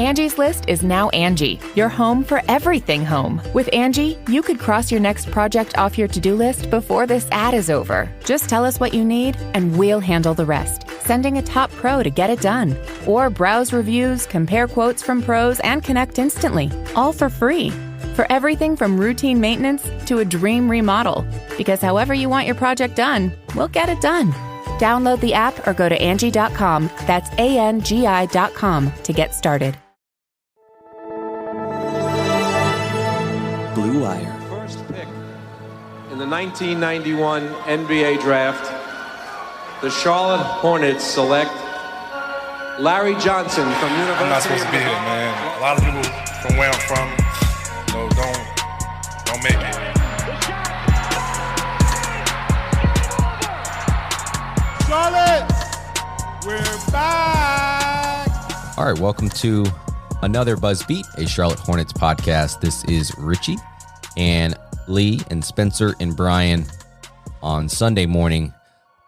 Angie's List is now Angie, your home for everything home. With Angie, you could cross your next project off your to-do list before this ad is over. Just tell us what you need, and we'll handle the rest, sending a top pro to get it done. Or browse reviews, compare quotes from pros, and connect instantly, all for free. For everything from routine maintenance to a dream remodel. Because however you want your project done, we'll get it done. Download the app or go to Angie.com. That's ANGI.com to get started. Blue Wire. First pick in the 1991 NBA draft, the Charlotte Hornets select Larry Johnson from University of I'm not supposed to be here, man. A lot of people from where I'm from, don't make it. Charlotte, we're back. All right, welcome to another Buzz Beat, a Charlotte Hornets podcast. This is Richie and Lee and Spencer and Brian on Sunday morning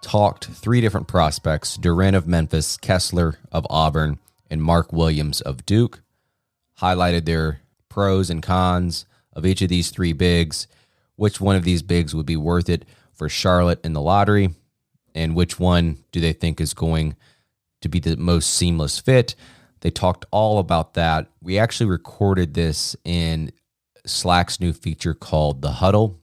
talked three different prospects: Duren of Memphis, Kessler of Auburn, and M.Williams of Duke. Highlighted their pros and cons of each of these three bigs, which one of these bigs would be worth it for Charlotte in the lottery, and which one do they think is going to be the most seamless fit. They talked all about that. We actually recorded this in Slack's new feature called The Huddle.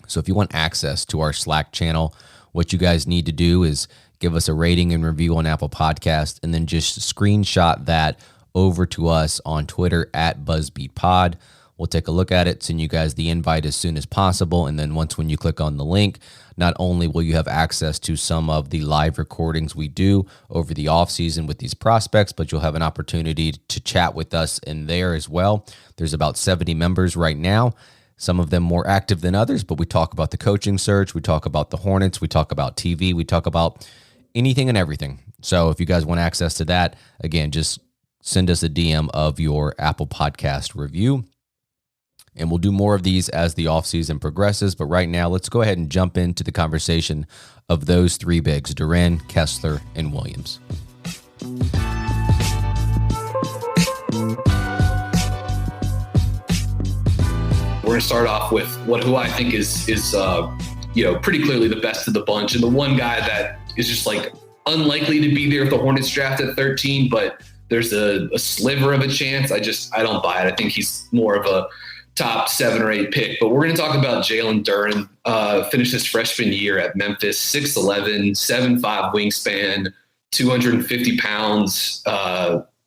So if you want access to our Slack channel, what you guys need to do is give us a rating and review on Apple Podcast, and then just screenshot that over to us on Twitter at BuzzBeatPod. We'll take a look at it, send you guys the invite as soon as possible, and then when you click on the link, not only will you have access to some of the live recordings we do over the offseason with these prospects, but you'll have an opportunity to chat with us in there as well. There's about 70 members right now, some of them more active than others, but we talk about the coaching search, we talk about the Hornets, we talk about TV, we talk about anything and everything. So if you guys want access to that, again, just send us a DM of your Apple Podcast review. And we'll do more of these as the offseason progresses. But right now, let's go ahead and jump into the conversation of those three bigs: Duren, Kessler, and Williams. We're going to start off with who I think is pretty clearly the best of the bunch, and the one guy that is just like unlikely to be there if the Hornets draft at 13, but there's a sliver of a chance. I don't buy it. I think he's more of a top 7 or 8 pick, but we're going to talk about Jalen Duren. Finished his freshman year at Memphis, 6'11", 7'5" wingspan, 250 pounds,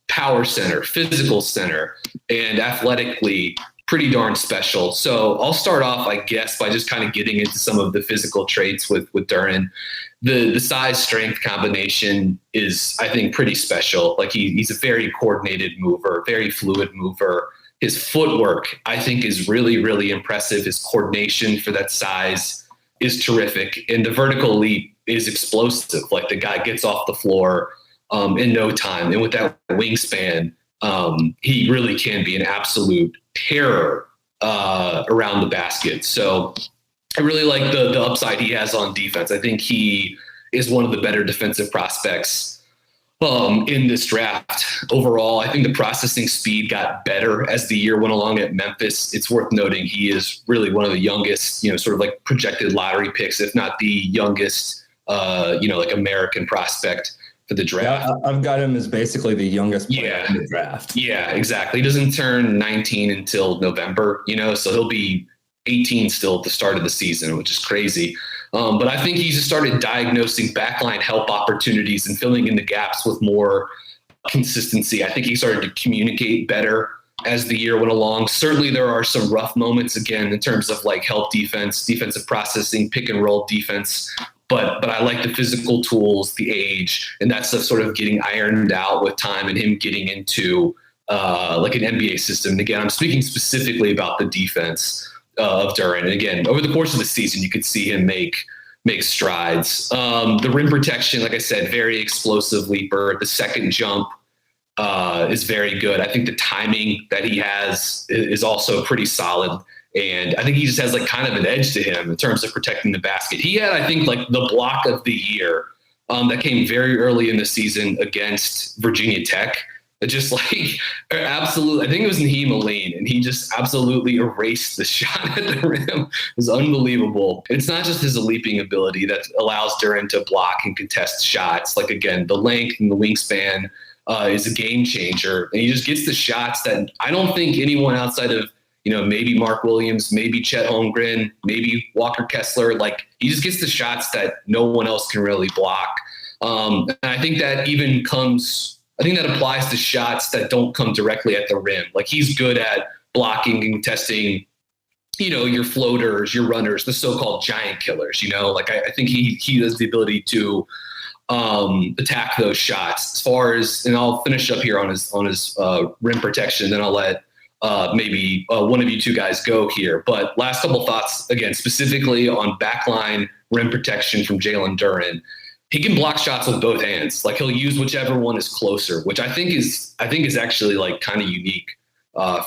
power center, physical center, and athletically pretty darn special. So I'll start off, I guess, by just kind of getting into some of the physical traits with Duren. The size strength combination is, I think, pretty special. Like he's a very coordinated mover, very fluid mover. His footwork, I think, is really, really impressive. His coordination for that size is terrific. And the vertical leap is explosive. Like the guy gets off the floor in no time. And with that wingspan, he really can be an absolute terror around the basket. So I really like the upside he has on defense. I think he is one of the better defensive prospects in this draft. Overall, I think the processing speed got better as the year went along at Memphis. It's worth noting he is really one of the youngest, sort of like projected lottery picks, if not the youngest, like American prospect for the draft. Yeah, I've got him as basically the youngest player in the draft. Yeah, exactly. He doesn't turn 19 until November, so he'll be 18 still at the start of the season, which is crazy. But I think he just started diagnosing backline help opportunities and filling in the gaps with more consistency. I think he started to communicate better as the year went along. Certainly there are some rough moments, again, in terms of like help defense, defensive processing, pick and roll defense. But I like the physical tools, the age, and that stuff sort of getting ironed out with time and him getting into like an NBA system. And again, I'm speaking specifically about the defense of Duren. And again, over the course of the season, you could see him make strides. The rim protection, like I said, very explosive leaper. The second jump is very good. I think the timing that he has is also pretty solid. And I think he just has like kind of an edge to him in terms of protecting the basket. He had, I think, like the block of the year that came very early in the season against Virginia Tech. just like absolutely, I think it was Naheem Aline, and he just absolutely erased the shot at the rim. It was unbelievable. It's not just his leaping ability that allows Duren to block and contest shots. Like, again, the length and the wingspan is a game changer. And he just gets the shots that I don't think anyone outside of, maybe Mark Williams, maybe Chet Holmgren, maybe Walker Kessler, like he just gets the shots that no one else can really block. And I think that applies to shots that don't come directly at the rim. Like he's good at blocking and testing, your floaters, your runners, the so-called giant killers, like I think he has the ability to attack those shots. As far as, and I'll finish up here on his rim protection, then I'll let maybe one of you two guys go here. But last couple thoughts, again, specifically on backline rim protection from Jalen Duren. He can block shots with both hands. Like he'll use whichever one is closer, which I think is actually like kind of unique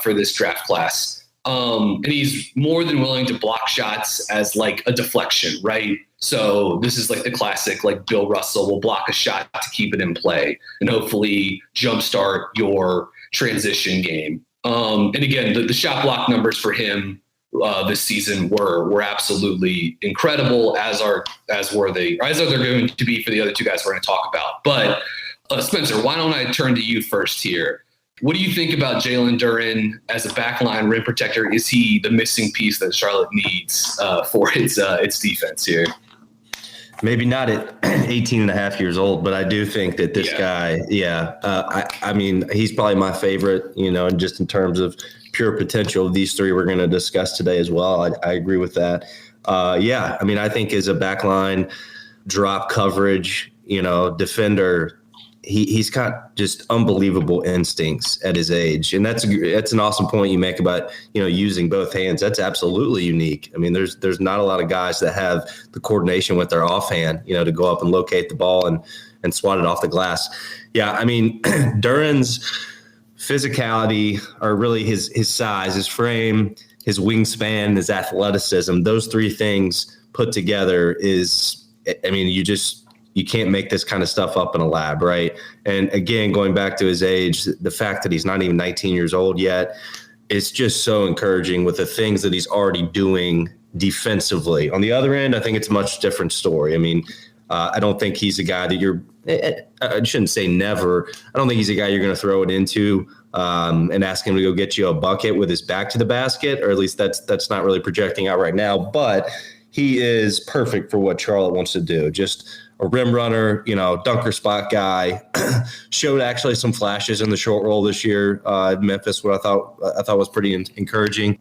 for this draft class. And he's more than willing to block shots as like a deflection, right? So this is like the classic, like Bill Russell will block a shot to keep it in play and hopefully jumpstart your transition game. And again, the shot block numbers for him this season were absolutely incredible, as are they going to be for the other two guys we're going to talk about. But Spencer, why don't I turn to you first here? What do you think about Jalen Duren as a backline rim protector? Is he the missing piece that Charlotte needs for its defense here? Maybe not at 18 and a half years old, but I do think that this guy, I mean, he's probably my favorite, just in terms of pure potential. These three we're going to discuss today as well. I agree with that. I mean, I think as a backline drop coverage, defender, he's got just unbelievable instincts at his age. And that's an awesome point you make about, using both hands. That's absolutely unique. I mean, there's not a lot of guys that have the coordination with their offhand, to go up and locate the ball and swat it off the glass. Yeah, I mean, Duren's physicality, or really his size, his frame, his wingspan, his athleticism, those three things put together is, I mean, you can't make this kind of stuff up in a lab, right? And again, going back to his age, the fact that he's not even 19 years old yet, it's just so encouraging with the things that he's already doing defensively. On the other end, I think it's a much different story. I mean, I don't think he's a guy that I shouldn't say never. I don't think he's a guy you're going to throw it into and ask him to go get you a bucket with his back to the basket, or at least that's not really projecting out right now. But he is perfect for what Charlotte wants to do. Just a rim runner, dunker spot guy. Showed actually some flashes in the short roll this year at Memphis, what I thought was pretty encouraging.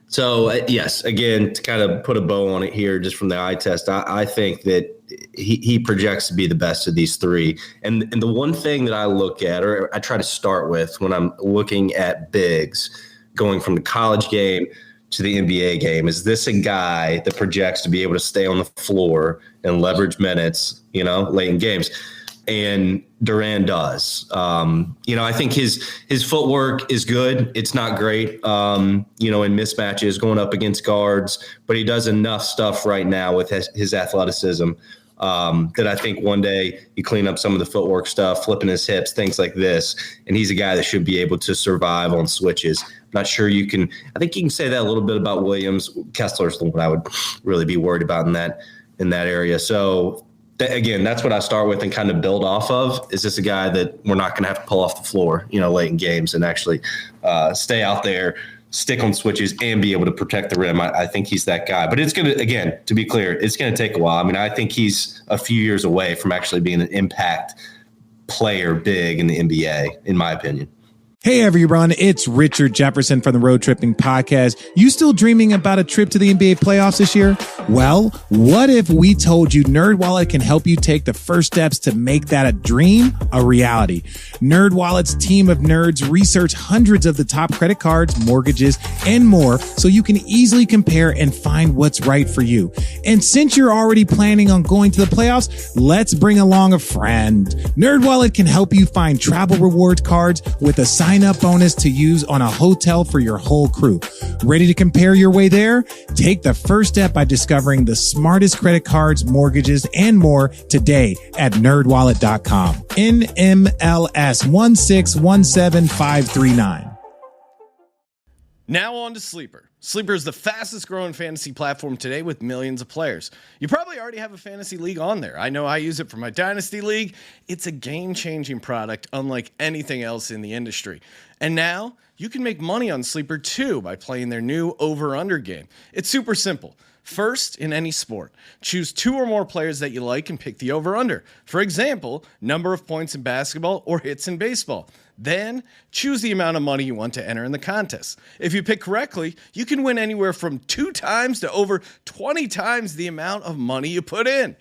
So yes, again, to kind of put a bow on it here, just from the eye test, I think that he projects to be the best of these three. And the one thing that I look at, or I try to start with when I'm looking at bigs, going from the college game to the NBA game, is this a guy that projects to be able to stay on the floor and leverage minutes, late in games? And Duren does. I think his footwork is good. It's not great, in mismatches going up against guards, but he does enough stuff right now with his athleticism that I think one day you clean up some of the footwork stuff, flipping his hips, things like this, and he's a guy that should be able to survive on switches. Not sure I think you can say that a little bit about Williams. Kessler's the one I would really be worried about in that area. So again, that's what I start with and kind of build off of. Is this a guy that we're not going to have to pull off the floor, late in games, and actually stay out there, stick on switches, and be able to protect the rim? I think he's that guy. But it's going to, again, to be clear, it's going to take a while. I mean, I think he's a few years away from actually being an impact player big in the NBA, in my opinion. Hey everyone, it's Richard Jefferson from the Road Tripping Podcast. You still dreaming about a trip to the NBA playoffs this year? Well, what if we told you NerdWallet can help you take the first steps to make that a dream a reality? NerdWallet's team of nerds research hundreds of the top credit cards, mortgages, and more so you can easily compare and find what's right for you. And since you're already planning on going to the playoffs, let's bring along a friend. NerdWallet can help you find travel rewards cards with a sign-up bonus to use on a hotel for your whole crew. Ready to compare your way there? Take the first step by discovering the smartest credit cards, mortgages, and more today at nerdwallet.com. NMLS 1617539. Now on to Sleeper. Sleeper is the fastest growing fantasy platform today with millions of players. You probably already have a fantasy league on there. I know I use it for my Dynasty League. It's a game-changing product unlike anything else in the industry. And now you can make money on Sleeper too by playing their new over-under game. It's super simple. First, in any sport, choose 2 or more players that you like and pick the over-under. For example, number of points in basketball or hits in baseball. Then, choose the amount of money you want to enter in the contest. If you pick correctly, you can win anywhere from 2 times to over 20 times the amount of money you put in.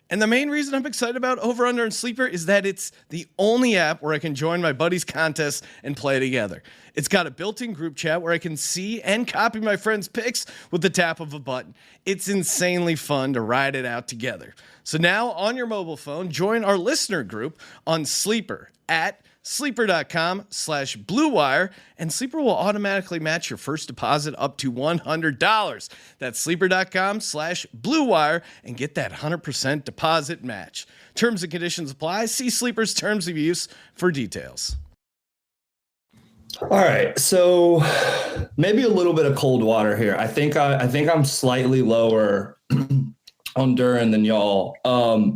And the main reason I'm excited about Over Under and Sleeper is that it's the only app where I can join my buddies' contests and play together. It's got a built-in group chat where I can see and copy my friends' picks with the tap of a button. It's insanely fun to ride it out together. So now on your mobile phone, join our listener group on Sleeper at sleeper.com/Blue Wire, and Sleeper will automatically match your first deposit up to $100. That's sleeper.com/Blue Wire and get that 100% deposit match. Terms and conditions apply. See Sleeper's terms of use for details. All right, so maybe a little bit of cold water here. I think I'm slightly lower on Duren than y'all,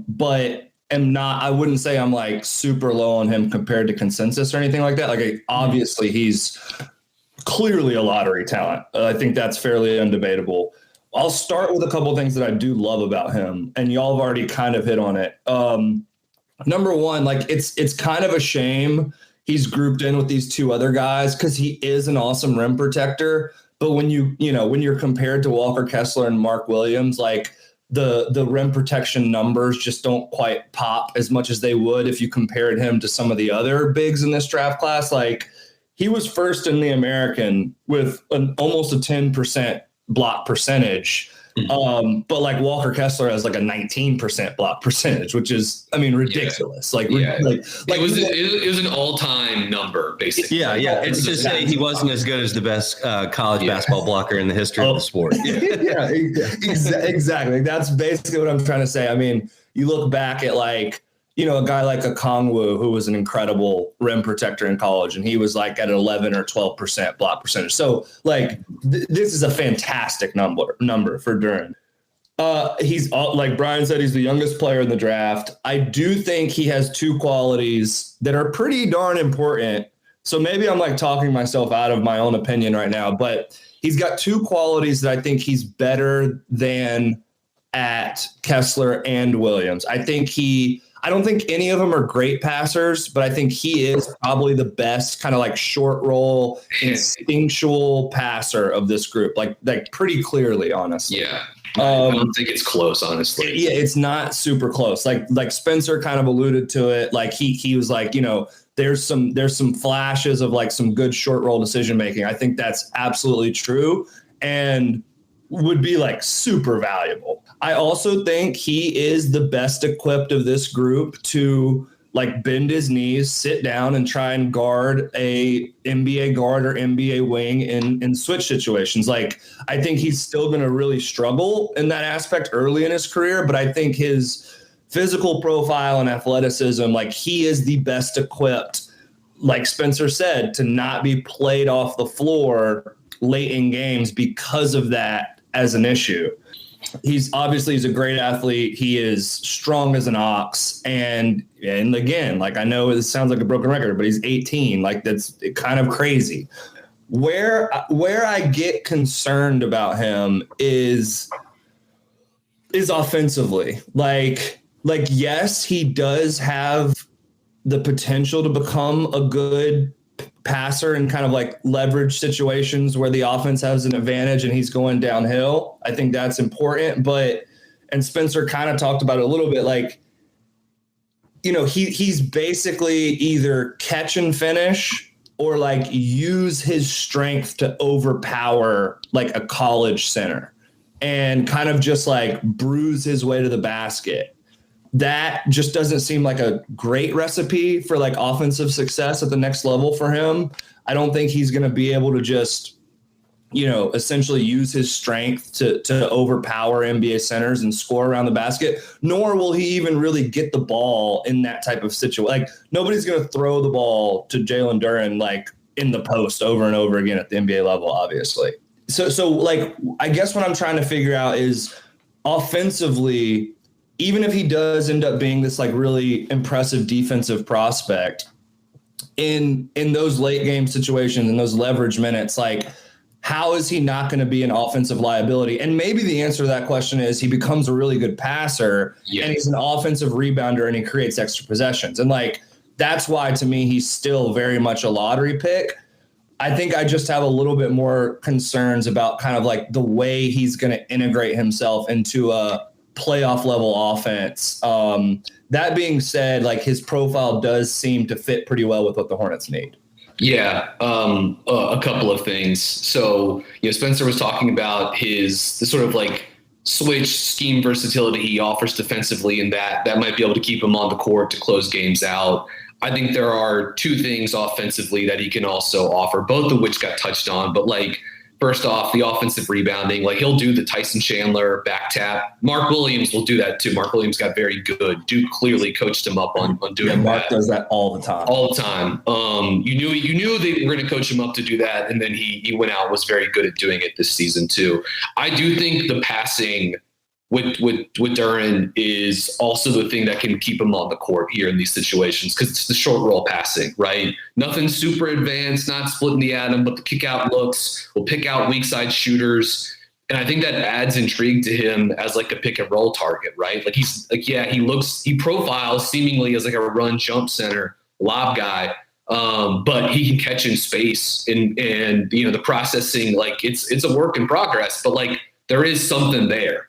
but I wouldn't say I'm like super low on him compared to consensus or anything like that. Like, obviously he's clearly a lottery talent. I think that's fairly undebatable. I'll start with a couple of things that I do love about him, and y'all have already kind of hit on it. Number one, like it's kind of a shame he's grouped in with these 2 other guys because he is an awesome rim protector. But when you're compared to Walker Kessler and M.Williams, like the rim protection numbers just don't quite pop as much as they would if you compared him to some of the other bigs in this draft class. Like, he was first in the American with almost a 10% block percentage. But like Walker Kessler has like a 19% block percentage, which is, I mean, ridiculous. It was an all-time number, basically. Yeah. It's to say he wasn't as good as the best college basketball blocker in the history of the sport. Yeah, exactly. That's basically what I'm trying to say. I mean, you look back at like, a guy like Okongwu, who was an incredible rim protector in college, and he was like at 11 or 12% block percentage. So like this is a fantastic number for Duren. He's like Brian said, he's the youngest player in the draft. I do think he has 2 qualities that are pretty darn important. So maybe I'm like talking myself out of my own opinion right now, but he's got 2 qualities that I think he's better than at Kessler and Williams. I don't think any of them are great passers, but I think he is probably the best kind of like short roll, instinctual passer of this group, like pretty clearly, honestly. Yeah. I don't think it's close, honestly. Yeah, it's not super close. Like Spencer kind of alluded to it. Like he was like, there's some flashes of like some good short roll decision making. I think that's absolutely true and would be like super valuable. I also think he is the best equipped of this group to like bend his knees, sit down, and try and guard a NBA guard or NBA wing in switch situations. Like, I think he's still going to really struggle in that aspect early in his career, but I think his physical profile and athleticism, like he is the best equipped, like Spencer said, to not be played off the floor late in games because of that as an issue. He's a great athlete. He is strong as an ox. And again, like, I know it sounds like a broken record, but he's 18. Like, that's kind of crazy. Where I get concerned about him is offensively. Like, yes, he does have the potential to become a good passer in kind of like leverage situations where the offense has an advantage and he's going downhill. I think that's important. And Spencer kind of talked about it a little bit, like, he's basically either catch and finish or like use his strength to overpower like a college center and kind of just like bruise his way to the basket. that just doesn't seem like a great recipe for like offensive success at the next level for him. I don't think he's going to be able to just, essentially use his strength to overpower NBA centers and score around the basket, nor will he even really get the ball in that type of situation. Like, nobody's going to throw the ball to Jalen Duren like in the post over and over again at the NBA level, obviously. So like, I guess what I'm trying to figure out is offensively, even if he does end up being this like really impressive defensive prospect in those late game situations and those leverage minutes, like, how is he not going to be an offensive liability? And maybe the answer to that question is he becomes a really good passer and he's an offensive rebounder and he creates extra possessions. And like, that's why to me, he's still very much a lottery pick. I think I just have a little bit more concerns about kind of like the way he's going to integrate himself into a playoff level offense. That being said, like, his profile does seem to fit pretty well with what the Hornets need. Yeah, a couple of things. So, Spencer was talking about the sort of like switch scheme versatility he offers defensively, and that might be able to keep him on the court to close games out. I think there are two things offensively that he can also offer, both of which got touched on. But like, first off, the offensive rebounding, like he'll do the Tyson Chandler back tap. Mark.Williams will do that too. Mark.Williams got very good. Duke clearly coached him up on doing Mark that. does that all the time. All the time. You knew they were going to coach him up to do that, and then he went out and was very good at doing it this season too. I do think the passing with Duren is also the thing that can keep him on the court here in these situations, because it's the short roll passing, right? Nothing super advanced, not splitting the atom, but the kick out looks, will pick out weak side shooters. And I think that adds intrigue to him as like a pick and roll target, right? Like he profiles seemingly as like a run jump center lob guy. But he can catch in space and the processing, like it's a work in progress, but like there is something there.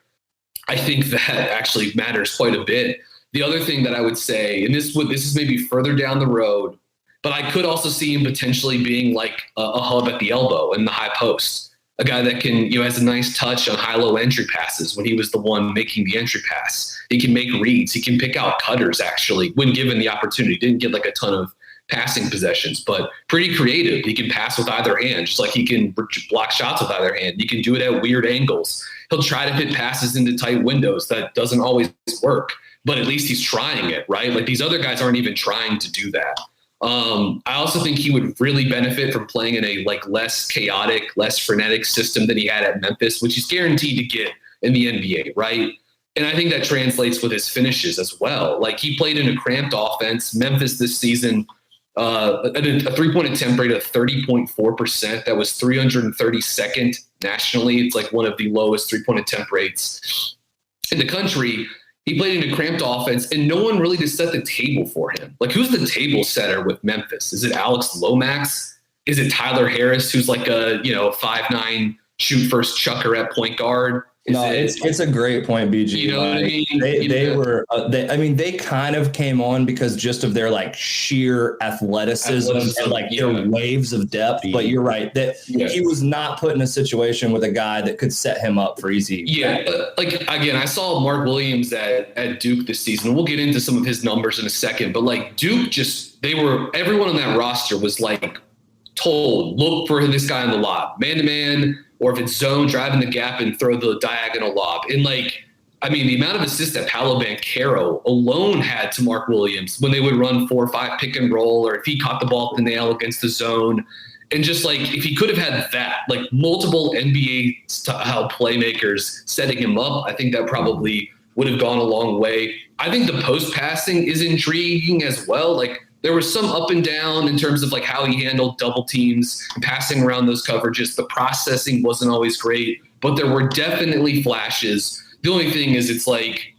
I think that actually matters quite a bit. The other thing that I would say, and this is maybe further down the road, but I could also see him potentially being like a hub at the elbow in the high post, a guy that can, has a nice touch on high-low entry passes when he was the one making the entry pass. He can make reads. He can pick out cutters, actually, when given the opportunity. Didn't get like a ton of passing possessions, but pretty creative. He can pass with either hand, just like he can block shots with either hand. You can do it at weird angles. He'll try to hit passes into tight windows. That doesn't always work, but at least he's trying it, right? Like these other guys aren't even trying to do that. I also think he would really benefit from playing in a like less chaotic, less frenetic system than he had at Memphis, which he's guaranteed to get in the NBA, right? And I think that translates with his finishes as well. Like he played in a cramped offense. Memphis this season, a 3-point attempt rate of 30.4%. That was 332nd nationally. It's like one of the lowest 3-point attempt rates in the country. He played in a cramped offense, and no one really just set the table for him. Like, who's the table setter with Memphis? Is it Alex Lomax? Is it Tyler Harris, who's like a 5'9" shoot first chucker at point guard? It's a great point, BG. You know what I mean? They kind of came on because just of their like sheer athleticism and like their waves of depth. But you're right that he was not put in a situation with a guy that could set him up for easy. Yeah, like again, I saw Mark.Williams at Duke this season. We'll get into some of his numbers in a second, but like Duke, everyone on that roster was like told, look for this guy on the lob, man to man. Or if it's zone, drive in the gap and throw the diagonal lob. And the amount of assists that Paolo Banchero alone had to Mark.Williams when they would run 4 or 5 pick and roll, or if he caught the ball at the nail against the zone. And just like, if he could have had that, like multiple NBA style playmakers setting him up, I think that probably would have gone a long way. I think the post passing is intriguing as well. Like, there was some up and down in terms of like how he handled double teams, passing around those coverages. The processing wasn't always great, but there were definitely flashes. The only thing is it's like,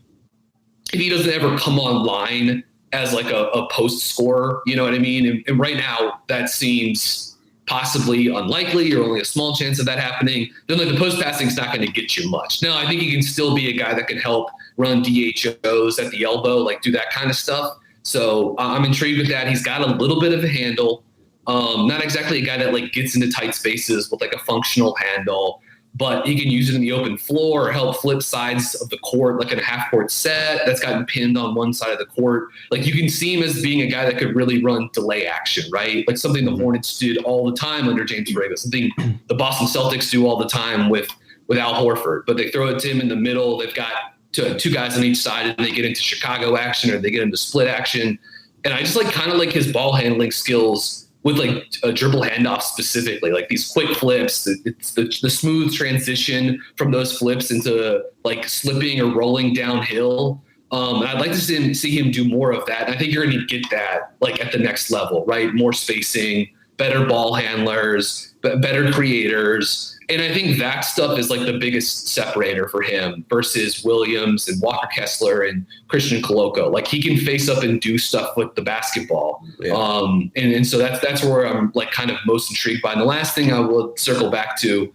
if he doesn't ever come online as like a post scorer, you know what I mean? And right now that seems possibly unlikely, or only a small chance of that happening. Then like the post passing is not going to get you much. Now I think he can still be a guy that can help run DHOs at the elbow, like do that kind of stuff. So I'm intrigued with that. He's got a little bit of a handle. Not exactly a guy that like gets into tight spaces with like a functional handle. but he can use it in the open floor or help flip sides of the court, like in a half court set that's gotten pinned on one side of the court. Like, you can see him as being a guy that could really run delay action, right? Like something the Hornets did all the time under James Borrego, something the Boston Celtics do all the time with Al Horford, but they throw it to him in the middle. They've got two guys on each side, and they get into Chicago action or they get into split action. And I just kind of like his ball handling skills with like a dribble handoff specifically, like these quick flips. It's the smooth transition from those flips into like slipping or rolling downhill. And I'd like to see him do more of that. And I think you're going to get that like at the next level, right? More spacing, better ball handlers, better creators. And I think that stuff is like the biggest separator for him versus Williams and W.Kessler and Christian Koloko. Like, he can face up and do stuff with the basketball. Yeah. And so that's where I'm like kind of most intrigued by. And the last thing I will circle back to,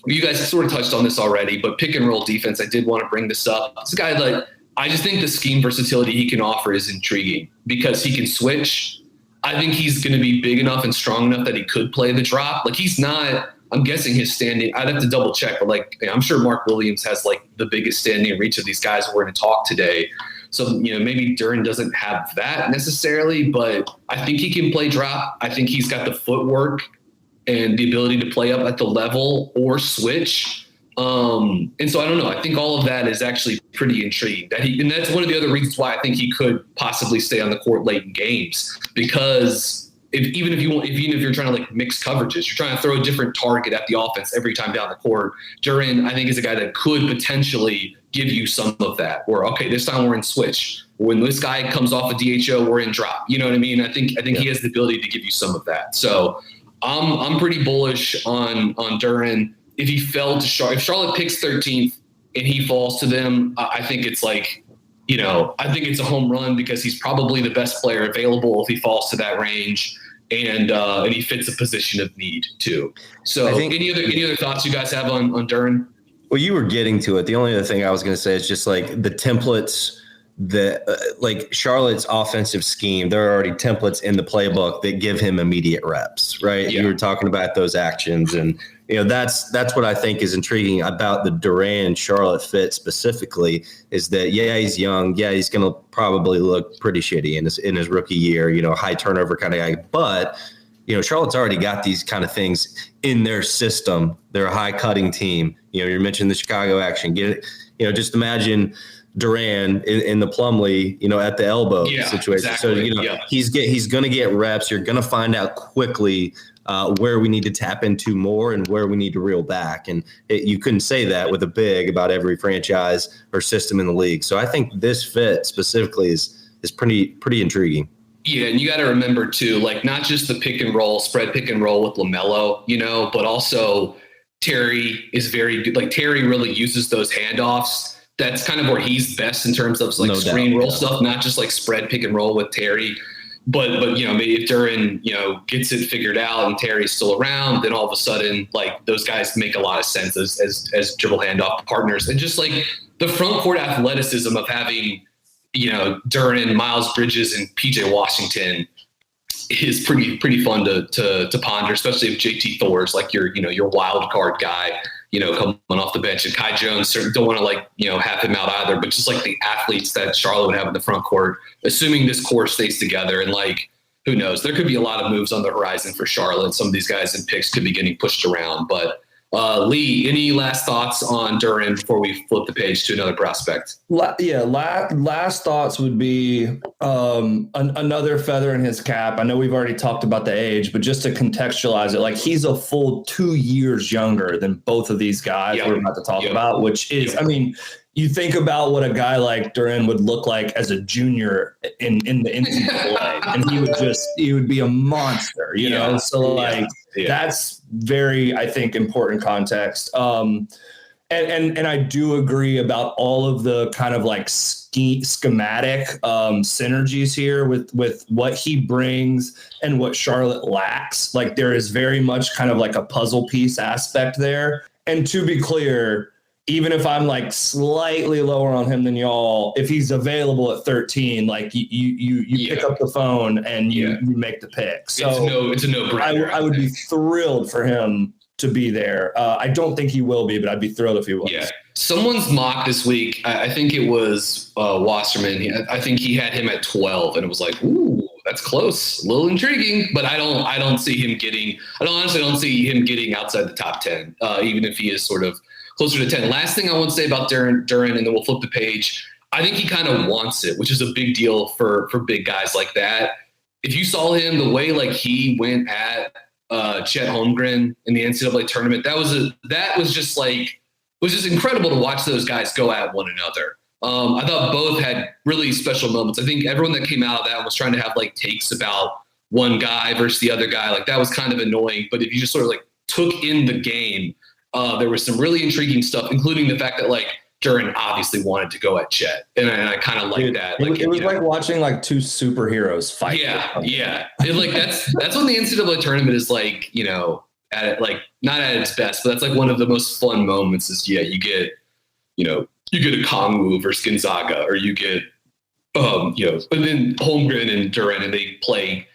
you guys sort of touched on this already, but pick and roll defense, I did want to bring this up. This guy, like, I just think the scheme versatility he can offer is intriguing because he can switch. I think he's going to be big enough and strong enough that he could play the drop. Like, he's not, I'm guessing his standing, I'd have to double check, but like, I'm sure Mark Williams has like the biggest standing reach of these guys we're going to talk today. So, maybe Duren doesn't have that necessarily, but I think he can play drop. I think he's got the footwork and the ability to play up at the level or switch. And so I don't know. I think all of that is actually pretty intriguing. And that's one of the other reasons why I think he could possibly stay on the court late in games, because even if you're trying to like mix coverages, you're trying to throw a different target at the offense every time down the court. Duren, I think, is a guy that could potentially give you some of that. Or, okay, this time we're in switch. When this guy comes off a DHO, we're in drop. You know what I mean? I think he has the ability to give you some of that. So I'm pretty bullish on Duren. If he fell to Charlotte, if Charlotte picks 13th and he falls to them, I think it's like, I think it's a home run because he's probably the best player available if he falls to that range, and he fits a position of need too. So any other thoughts you guys have on Duren? Well, you were getting to it. The only other thing I was going to say is just like the templates that like Charlotte's offensive scheme, there are already templates in the playbook that give him immediate reps, right? Yeah. You were talking about those actions, and that's what I think is intriguing about the Duren Charlotte fit specifically, is that he's young, he's going to probably look pretty shitty in his rookie year, high turnover kind of guy, but Charlotte's already got these kind of things in their system. They're a high cutting team. You mentioned the Chicago action. Just imagine Duren in the Plumlee, at the elbow situation. Exactly. So, he's going to get reps. You're going to find out quickly where we need to tap into more and where we need to reel back. And you couldn't say that with a big about every franchise or system in the league. So I think this fit specifically is pretty intriguing. Yeah, and you got to remember too, like, not just the spread pick and roll with LaMelo, but also Terry is very good. Like, Terry really uses those handoffs. That's kind of where he's best in terms of like screen roll stuff, not just like spread pick and roll with Terry. But maybe if Duren, gets it figured out and Terry's still around, then all of a sudden, like, those guys make a lot of sense as dribble handoff partners. And just like the front court athleticism of having, Duren, Miles Bridges, and PJ Washington is pretty fun to ponder, especially if JT Thor's like your wild card guy, coming off the bench. And Kai Jones, certainly don't want to have him out either, but just like the athletes that Charlotte would have in the front court, assuming this core stays together, and like, who knows, there could be a lot of moves on the horizon for Charlotte. Some of these guys in picks could be getting pushed around, but Lee, any last thoughts on Duren before we flip the page to another prospect? Last thoughts would be another feather in his cap. I know we've already talked about the age, but just to contextualize it, like, he's a full 2 years younger than both of these guys we're about to talk about, which is, I mean, you think about what a guy like Duren would look like as a junior in the NCAA, and he would be a monster, So that's very, I think, important context. And I do agree about all of the kind of like schematic synergies here with what he brings and what Charlotte lacks. Like, there is very much kind of like a puzzle piece aspect there. And to be clear, even if I'm like slightly lower on him than y'all, if he's available at 13, like you pick up the phone and you make the pick. So it's a no-brainer. I would be thrilled for him to be there. I don't think he will be, but I'd be thrilled if he was. Yeah. Someone's mock this week, I think it was Wasserman. I think he had him at 12, and it was like, ooh, that's close, a little intriguing. But I don't see him getting. I honestly don't see him getting outside the top 10, even if he is sort of closer to 10. Last thing I want to say about Duren, and then we'll flip the page. I think he kind of wants it, which is a big deal for big guys like that. If you saw him the way like he went at Chet Holmgren in the NCAA tournament, that was just incredible to watch those guys go at one another. I thought both had really special moments. I think everyone that came out of that was trying to have like takes about one guy versus the other guy. Like that was kind of annoying. But if you just sort of like took in the game, there was some really intriguing stuff, including the fact that like Duren obviously wanted to go at Chet. And I kind of like that. Like, it was like watching like two superheroes fight. Yeah. And like that's what the NCAA tournament is like, at it, like not at its best, but that's like one of the most fun moments is you get a Kongwu versus Gonzaga, or you get, and then Holmgren and Duren, and they play,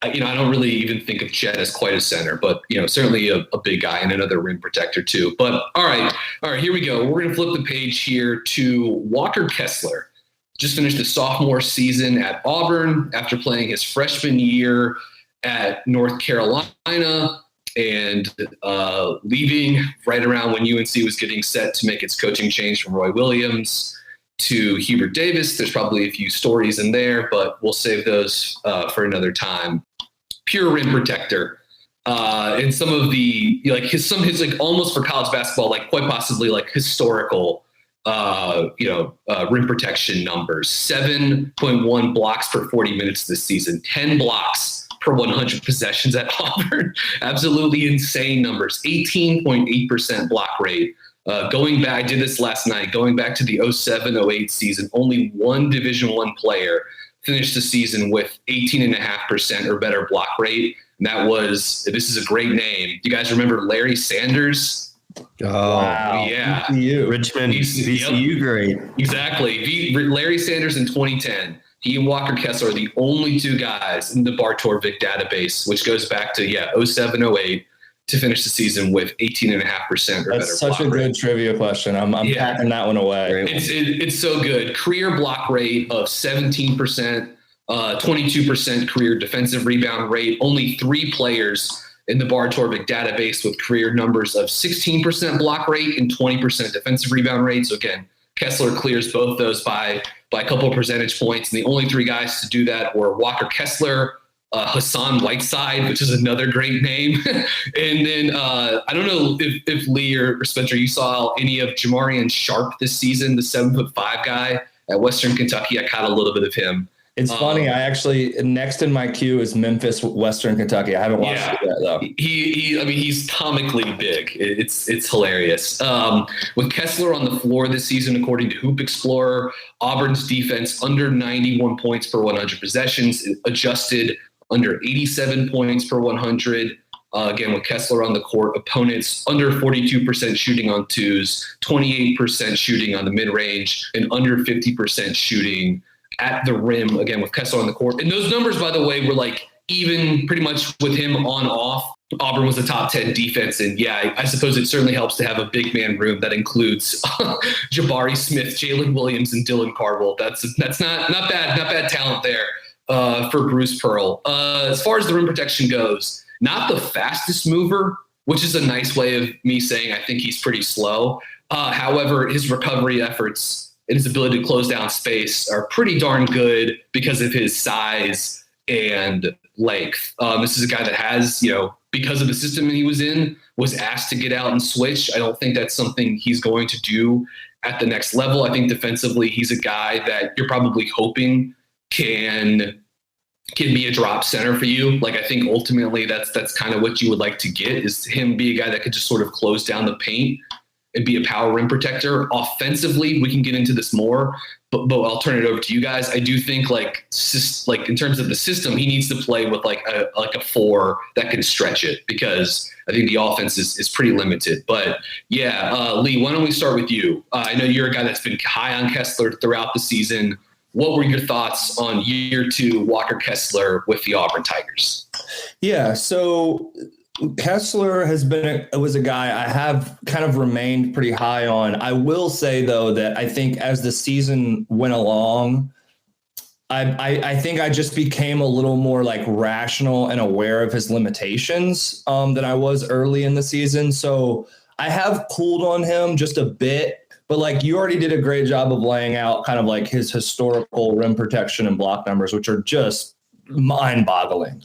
I don't really even think of Chet as quite a center, but, certainly a big guy and another rim protector too. But all right, here we go. We're going to flip the page here to Walker Kessler. Just finished the sophomore season at Auburn after playing his freshman year at North Carolina, and leaving right around when UNC was getting set to make its coaching change from Roy Williams to Hubert Davis. There's probably a few stories in there, but we'll save those for another time. Pure rim protector. And some of the, his almost for college basketball, like quite possibly like historical, rim protection numbers. 7.1 blocks per 40 minutes this season, 10 blocks per 100 possessions at Auburn. Absolutely insane numbers. 18.8% block rate. Going back, I did this last night, going back to the 07-08 season, only one Division I player finished the season with 18.5% or better block rate. And this is a great name. You guys remember Larry Sanders? Oh, wow. Yeah. VCU. Richmond, VCU great. Exactly. Larry Sanders in 2010. He and Walker Kessler are the only two guys in the Bartorvik database, which goes back to, 07-08, to finish the season with 18.5% or better. That's such a good trivia question. I'm packing that one away. It's so good. Career block rate of 17%, 22% career defensive rebound rate. Only 3 players in the Bartorvik database with career numbers of 16% block rate and 20% defensive rebound rate. So again, Kessler clears both those by a couple of percentage points. And the only 3 guys to do that were Walker Kessler, Hassan Whiteside, which is another great name. And then I don't know if Lee or Spencer, you saw any of Jamarian Sharp this season, the 7'5" guy at Western Kentucky. I caught a little bit of him. It's funny. I actually, next in my queue is Memphis, Western Kentucky. I haven't watched it yet though. He's comically big. It's hilarious. With Kessler on the floor this season, according to Hoop Explorer, Auburn's defense under 91 points per 100 possessions, adjusted under 87 points per 100. Again, with Kessler on the court, opponents under 42% shooting on twos, 28% shooting on the mid-range, and under 50% shooting at the rim, again, with Kessler on the court. And those numbers, by the way, were like even pretty much with him on off. Auburn was a top 10 defense. And I suppose it certainly helps to have a big man room that includes Jabari Smith, Jalen Williams, and Dylan Carville. That's not bad talent there for Bruce Pearl. As far as the rim protection goes, not the fastest mover, which is a nice way of me saying I think he's pretty slow. However, his recovery efforts and his ability to close down space are pretty darn good because of his size and length. This is a guy that has, because of the system he was in, was asked to get out and switch. I don't think that's something he's going to do at the next level. I think defensively, he's a guy that you're probably hoping can be a drop center for you. Like, I think ultimately that's kind of what you would like to get, is him be a guy that could just sort of close down the paint and be a power rim protector. Offensively, we can get into this more, but I'll turn it over to you guys. I do think like in terms of the system, he needs to play with like a 4 that can stretch it, because I think the offense is pretty limited. But Lee, why don't we start with you? I know you're a guy that's been high on Kessler throughout the season. What were your thoughts on year 2 Walker Kessler with the Auburn Tigers? Yeah, so Kessler was a guy I have kind of remained pretty high on. I will say, though, that I think as the season went along, I think I just became a little more like rational and aware of his limitations than I was early in the season. So I have cooled on him just a bit, but like you already did a great job of laying out kind of like his historical rim protection and block numbers, which are just mind-boggling.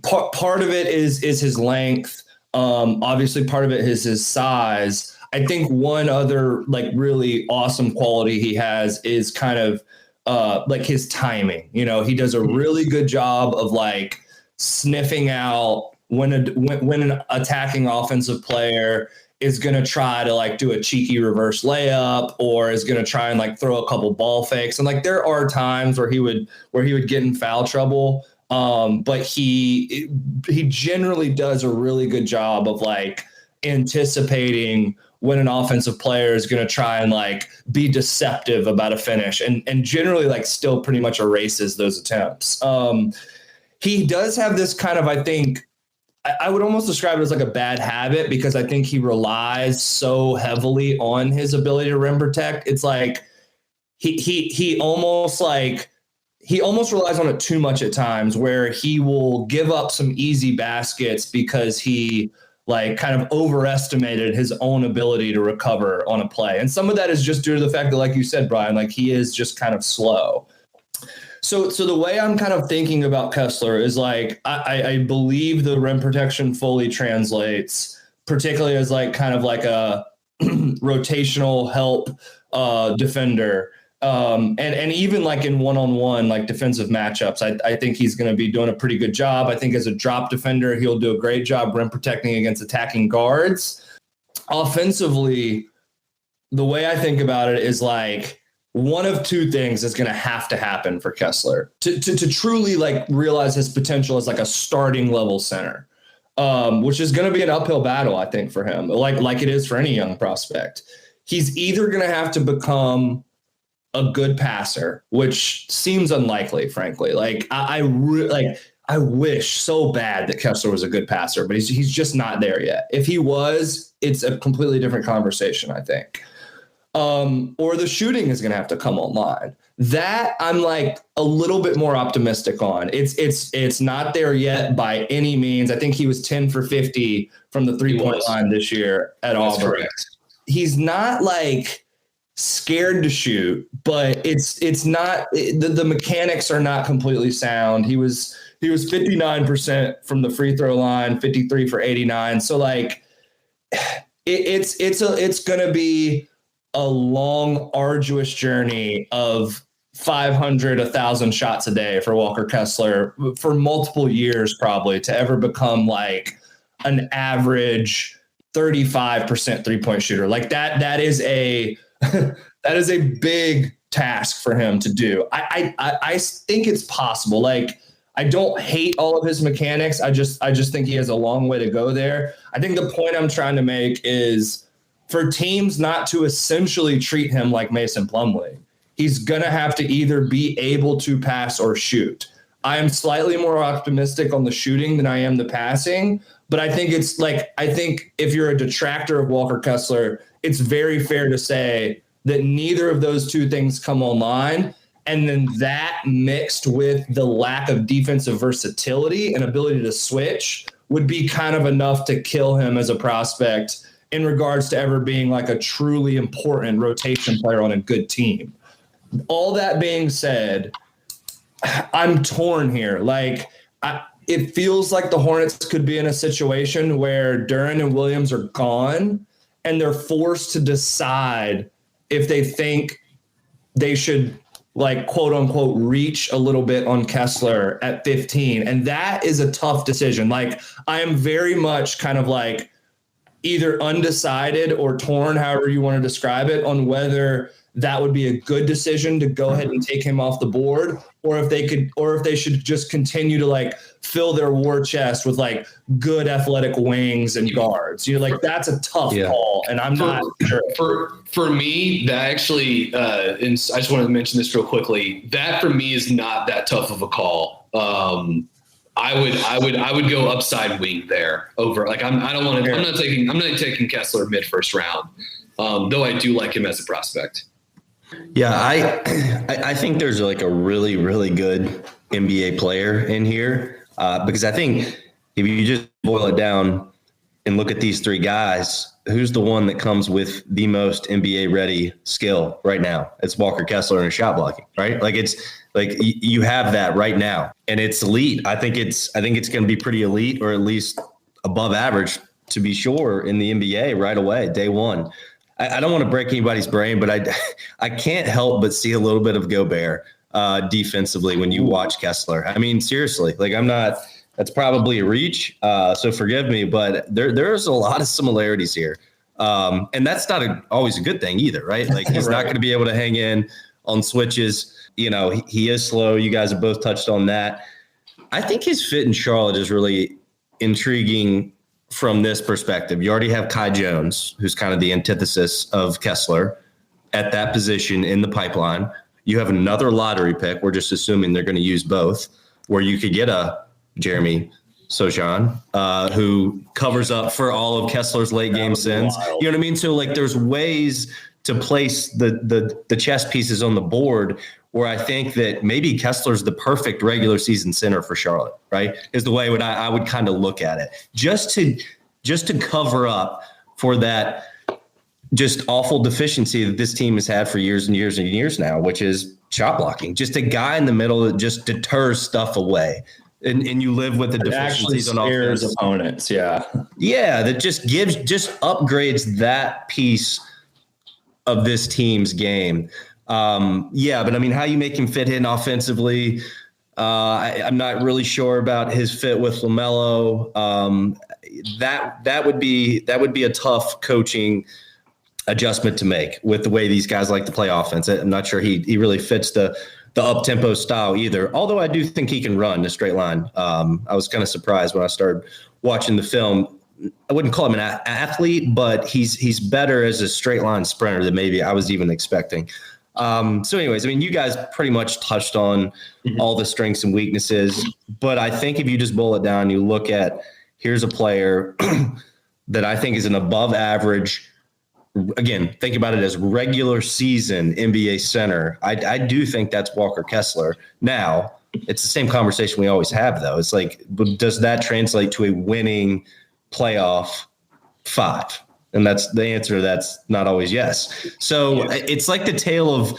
Part of it is his length. Obviously, part of it is his size. I think one other like really awesome quality he has is kind of like his timing. You know, he does a really good job of like sniffing out when an attacking offensive player is going to try to like do a cheeky reverse layup or is going to try and like throw a couple ball fakes. And like there are times where he would get in foul trouble. But he generally does a really good job of like anticipating when an offensive player is going to try and like be deceptive about a finish and generally like still pretty much erases those attempts. He does have this kind of, I think I would almost describe it as like a bad habit because I think he relies so heavily on his ability to rim protect. It's like he almost relies on it too much at times where he will give up some easy baskets because he like kind of overestimated his own ability to recover on a play. And some of that is just due to the fact that, like you said, Brian, like he is just kind of slow. So the way I'm kind of thinking about Kessler is like, I believe the rim protection fully translates, particularly as like kind of like a rotational help defender. And even like in one-on-one, like defensive matchups, I think he's going to be doing a pretty good job. I think as a drop defender, he'll do a great job rim protecting against attacking guards. Offensively, the way I think about it is like one of two things is going to have to happen for Kessler to truly like realize his potential as like a starting level center, which is going to be an uphill battle, I think, for him, like it is for any young prospect. He's either going to have to become a good passer, which seems unlikely, frankly. Like I wish so bad that Kessler was a good passer, but he's just not there yet. If he was, it's a completely different conversation, I think. Or the shooting is going to have to come online. That I'm like a little bit more optimistic on. It's not there yet by any means. I think he was 10 for 50 from the 3-point line this year at Auburn. Correct. He's not like scared to shoot, but it's not the mechanics are not completely sound. He was 59% from the free throw line, 53 for 89. So like it's going to be a long, arduous journey of 500, 1,000 shots a day for Walker Kessler for multiple years, probably, to ever become like an average 35% 3-point shooter. Like that is a big task for him to do. I think it's possible. Like, I don't hate all of his mechanics. I just think he has a long way to go there. I think the point I'm trying to make is for teams not to essentially treat him like Mason Plumlee. He's going to have to either be able to pass or shoot. I am slightly more optimistic on the shooting than I am the passing, but I think if you're a detractor of Walker Kessler, it's very fair to say that neither of those two things come online. And then that mixed with the lack of defensive versatility and ability to switch would be kind of enough to kill him as a prospect in regards to ever being like a truly important rotation player on a good team. All that being said, I'm torn here. Like, it feels like the Hornets could be in a situation where Duren and Williams are gone and they're forced to decide if they think they should, like, quote unquote, reach a little bit on Kessler at 15. And that is a tough decision. Like, I am very much kind of like either undecided or torn, however you want to describe it, on whether that would be a good decision to go ahead and take him off the board, or if they should just continue to like fill their war chest with like good athletic wings and guards. You know, like that's a tough call, and I'm not sure. For me, that actually, and I just wanted to mention this real quickly. That for me is not that tough of a call. I would go upside wing there over. Like I'm not taking Kessler mid first round. Though I do like him as a prospect. Yeah, I think there's like a really, really good NBA player in here because I think if you just boil it down and look at these three guys, who's the one that comes with the most NBA ready skill right now? It's Walker Kessler and shot blocking, right? Like it's like you have that right now, and it's elite. I think it's going to be pretty elite, or at least above average, to be sure, in the NBA right away, day one. I don't want to break anybody's brain, but I can't help but see a little bit of Gobert defensively when you watch Kessler. I mean, seriously, like that's probably a reach. So forgive me, but there's a lot of similarities here. And that's not always a good thing either, right? Like he's not going to be able to hang in on switches. You know, he is slow. You guys have both touched on that. I think his fit in Charlotte is really intriguing from this perspective. You already have Kai Jones, who's kind of the antithesis of Kessler at that position in the pipeline. You have another lottery pick. We're just assuming they're going to use both, where you could get a Jeremy Sojan, who covers up for all of Kessler's late game sins. You know what I mean? So like there's ways to place the chess pieces on the board where I think that maybe Kessler's the perfect regular season center for Charlotte, right? Is the way I would kind of look at it. Just to cover up for that just awful deficiency that this team has had for years and years and years now, which is shot blocking. Just a guy in the middle that just deters stuff away. And you live with the deficiencies on offense. Opponents, yeah. Yeah, that just upgrades that piece of this team's game. But I mean, how you make him fit in offensively, I'm not really sure about his fit with LaMelo. That would be a tough coaching adjustment to make with the way these guys like to play offense. I'm not sure he really fits the up-tempo style either, although I do think he can run a straight line. I was kind of surprised when I started watching the film. I wouldn't call him an athlete, but he's better as a straight line sprinter than maybe I was even expecting. So anyways, I mean, you guys pretty much touched on all the strengths and weaknesses, but I think if you just boil it down, you look at, here's a player that I think is an above average, again, think about it as regular season NBA center. I do think that's Walker Kessler. Now, it's the same conversation we always have, though. It's like, does that translate to a winning playoff 5? And that's the answer. That's not always yes. So it's like the tale of,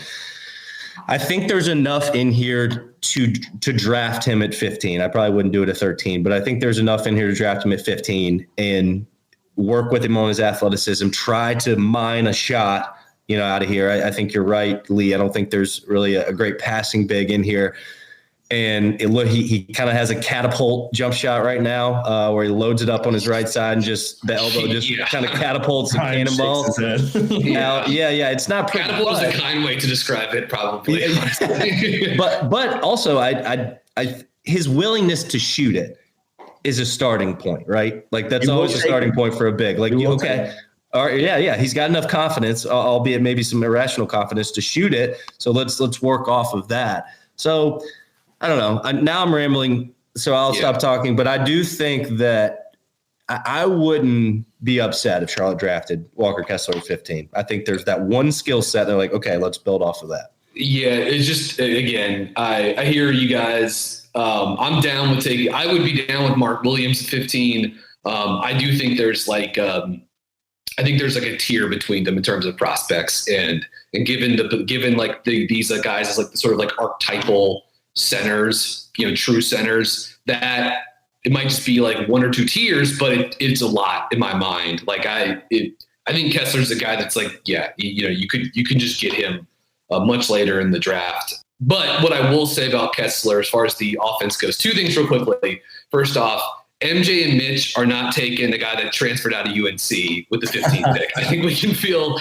I think there's enough in here to draft him at 15. I probably wouldn't do it at 13, but I think there's enough in here to draft him at 15 and work with him on his athleticism, try to mine a shot, out of here. I think you're right, Lee. I don't think there's really a great passing big in here. And he kind of has a catapult jump shot right now where he loads it up on his right side and just the elbow just kind of catapults a cannonball. Yeah. It's not pretty. Catapult is a kind way to describe it, probably. but also, his willingness to shoot it is a starting point, right? Like that's always a starting point for a big. Like okay. All right, yeah. He's got enough confidence, albeit maybe some irrational confidence, to shoot it. So let's work off of that. So I don't know. Now I'm rambling, so I'll stop talking. But I do think that I wouldn't be upset if Charlotte drafted Walker Kessler at 15. I think there's that one skill set. They're like, okay, let's build off of that. Yeah, it's just, again, I hear you guys. I'm down with taking – I would be down with M.Williams at 15. I do think there's like I think there's like a tier between them in terms of prospects. And given these guys as like the sort of like archetypal – centers, true centers, that it might just be like one or two tiers, but it's a lot in my mind. Like I think Kessler's a guy that's like, you can just get him much later in the draft. But what I will say about Kessler, as far as the offense goes, two things real quickly. First off, MJ and Mitch are not taking the guy that transferred out of UNC with the 15th pick. I think we can feel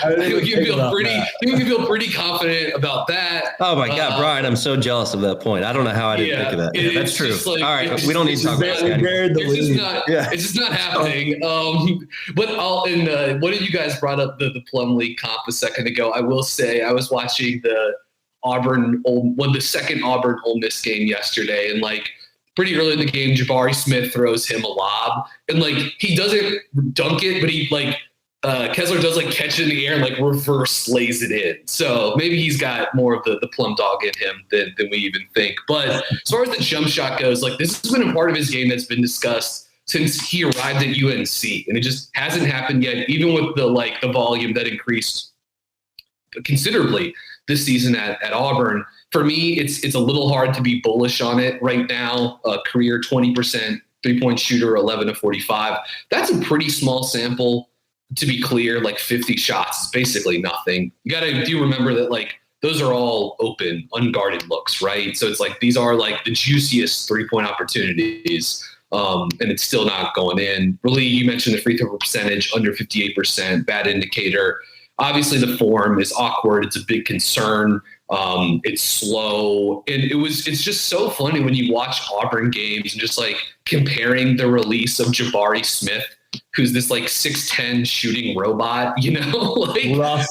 pretty confident about that. Oh my God, Brian, I'm so jealous of that point. I don't know how I didn't think of that. That's true. Like, all right, we don't need to talk about that. It's just not happening. What did you guys brought up the Plumlee comp a second ago? I will say I was watching the second Auburn Ole Miss game yesterday, and like pretty early in the game, Jabari Smith throws him a lob, and like he doesn't dunk it, but he like Kessler does like catch it in the air and like reverse lays it in. So maybe he's got more of the plum dog in him than we even think. But as far as the jump shot goes, like this has been a part of his game that's been discussed since he arrived at UNC, and it just hasn't happened yet, even with the volume that increased considerably this season at Auburn. For me, it's a little hard to be bullish on it right now. Career 20% 3-point shooter, 11 of 45. That's a pretty small sample. To be clear, like 50 shots is basically nothing. You got to do remember that like those are all open, unguarded looks, right? So it's like these are like the juiciest 3-point opportunities. And it's still not going in. Really, you mentioned the free throw percentage, under 58%, bad indicator. Obviously, the form is awkward. It's a big concern. It's slow. And it's just so funny when you watch Auburn games and just like comparing the release of Jabari Smith, who's this like 6'10" shooting robot, you know, like rough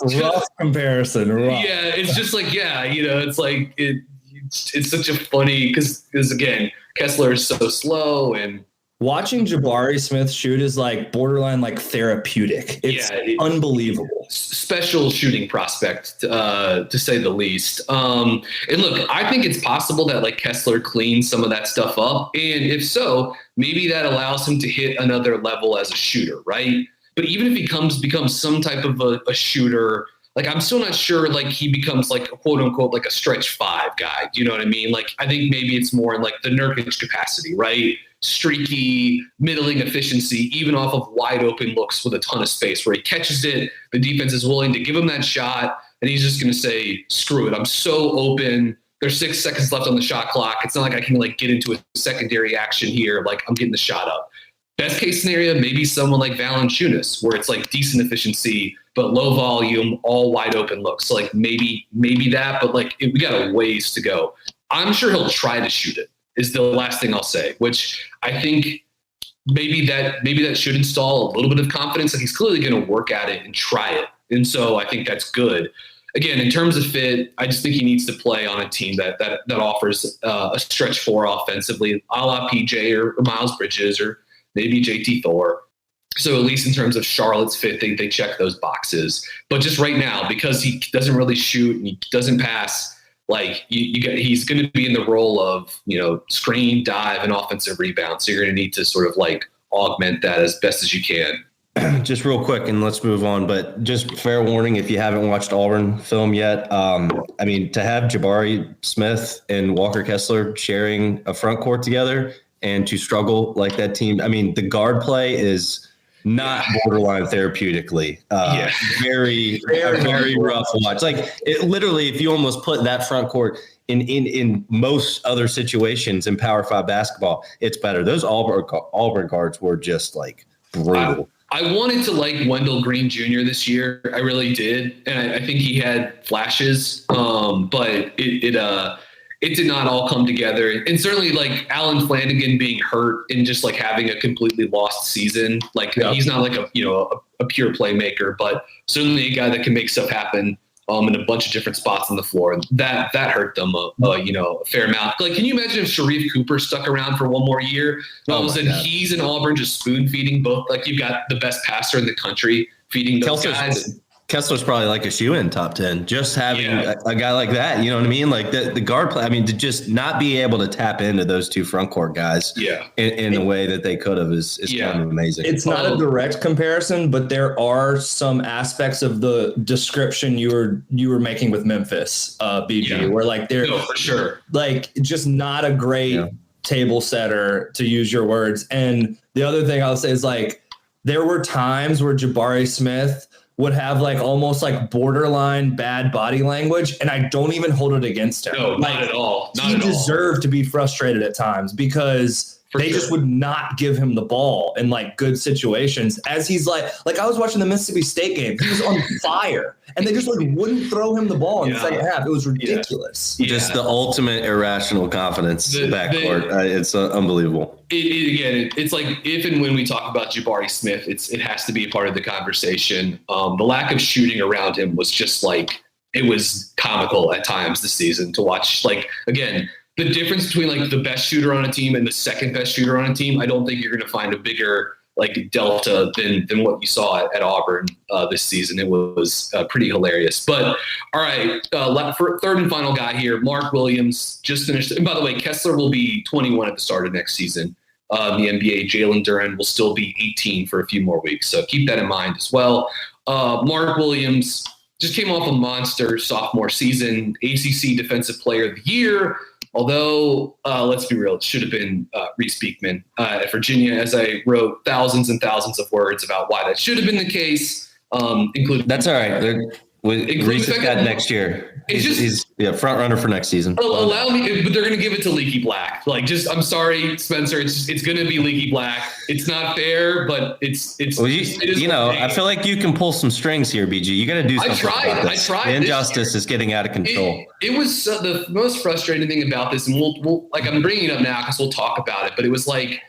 comparison. Rough. Yeah, it's just like, yeah, you know, it's like it's such a funny because again, Kessler is so slow, and watching Jabari Smith shoot is like borderline like therapeutic. It's unbelievable. Special shooting prospect, to say the least. And look, I think it's possible that like Kessler cleans some of that stuff up. And if so, maybe that allows him to hit another level as a shooter, right? But even if he becomes some type of a shooter, like I'm still not sure like he becomes like a quote unquote like a stretch 5 guy. Do you know what I mean? Like I think maybe it's more in like the Nurkic capacity, right? Streaky, middling efficiency, even off of wide open looks with a ton of space where he catches it. The defense is willing to give him that shot, and he's just going to say, screw it. I'm so open. There's 6 seconds left on the shot clock. It's not like I can like get into a secondary action here. Like I'm getting the shot up. Best case scenario, maybe someone like Valanciunas, where it's like decent efficiency, but low volume, all wide open looks. So like maybe that, but like we got a ways to go. I'm sure he'll try to shoot it, is the last thing I'll say, which I think maybe that should install a little bit of confidence. Like he's clearly going to work at it and try it. And so I think that's good. Again, in terms of fit, I just think he needs to play on a team that offers a stretch 4 offensively, a la PJ or Miles Bridges or maybe JT Thor. So at least in terms of Charlotte's fit, they check those boxes. But just right now, because he doesn't really shoot and he doesn't pass, like he's going to be in the role of, you know, screen, dive, and offensive rebound. So you're going to need to sort of like augment that as best as you can. Just real quick, and let's move on. But just fair warning, if you haven't watched Auburn film yet, I mean, to have Jabari Smith and Walker Kessler sharing a front court together and to struggle like that team, I mean, the guard play is not borderline therapeutically. Very rough watch. Like it literally, if you almost put that front court in most other situations in Power 5 basketball, it's better. Those Auburn guards were just like brutal. I wanted to like Wendell Green Jr. this year. I really did. And I think he had flashes, but it did not all come together. And certainly like Alan Flanagan being hurt and just like having a completely lost season. Like he's not like a pure playmaker, but certainly a guy that can make stuff happen in a bunch of different spots on the floor. And that hurt them a fair amount. Like, can you imagine if Sharif Cooper stuck around for one more year? And all of a sudden he's in Auburn just spoon feeding both. Like you've got the best passer in the country feeding those guys. Kessler's probably like a shoe-in top 10. Just having a guy like that, you know what I mean? Like the guard play. I mean, to just not be able to tap into those two front court guys, in the way that they could have is kind of amazing. It's not a direct comparison, but there are some aspects of the description you were making with Memphis, BG, where like they're for sure, like just not a great table setter, to use your words. And the other thing I'll say is like there were times where Jabari Smith would have like almost like borderline bad body language, and I don't even hold it against him. No, not at all. He deserved to be frustrated at times because they just would not give him the ball in like good situations. As he's like I was watching the Mississippi State game, he was on fire, and they just like wouldn't throw him the ball in the second half. It was ridiculous. Just the ultimate irrational confidence backcourt. It's unbelievable. It's like if and when we talk about Jabari Smith, it has to be a part of the conversation. The lack of shooting around him was just like, it was comical at times this season to watch. Like, again, the difference between like the best shooter on a team and the second best shooter on a team, I don't think you're going to find a bigger like delta than what you saw at Auburn this season. It was pretty hilarious. But all right, for third and final guy here, Mark Williams just finished. And by the way, Kessler will be 21 at the start of next season. The NBA, Jalen Duren will still be 18 for a few more weeks. So keep that in mind as well. Mark Williams just came off a monster sophomore season, ACC Defensive Player of the Year. Although, let's be real, it should have been Reese Beekman at Virginia, as I wrote thousands and thousands of words about why that should have been the case, including. That's all right. Reese has got next year. He's front runner for next season. Allow me, but they're going to give it to Leaky Black. I'm sorry, Spencer. It's going to be Leaky Black. It's not fair, but it's. Well, I feel like you can pull some strings here, BG. You got to do something. I tried. The injustice is getting out of control. It was the most frustrating thing about this, and we'll I'm bringing it up now because we'll talk about it. But it was like,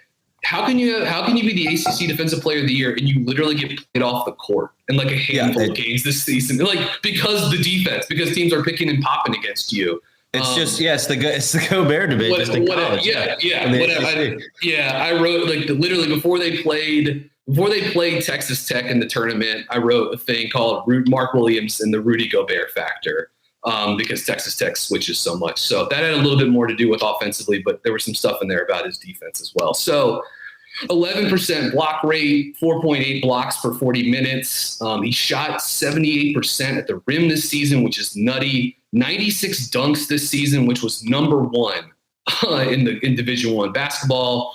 how can you be the ACC Defensive Player of the Year and you literally get played off the court in like a handful of games this season? Like because teams are picking and popping against you. It's it's the Gobert debate. Whatever. I wrote like literally before they played Texas Tech in the tournament, I wrote a thing called Mark Williams and the Rudy Gobert factor. Because Texas Tech switches so much. So that had a little bit more to do with offensively, but there was some stuff in there about his defense as well. So 11% block rate, 4.8 blocks per 40 minutes. He shot 78% at the rim this season, which is nutty. 96 dunks this season, which was number one in Division I basketball.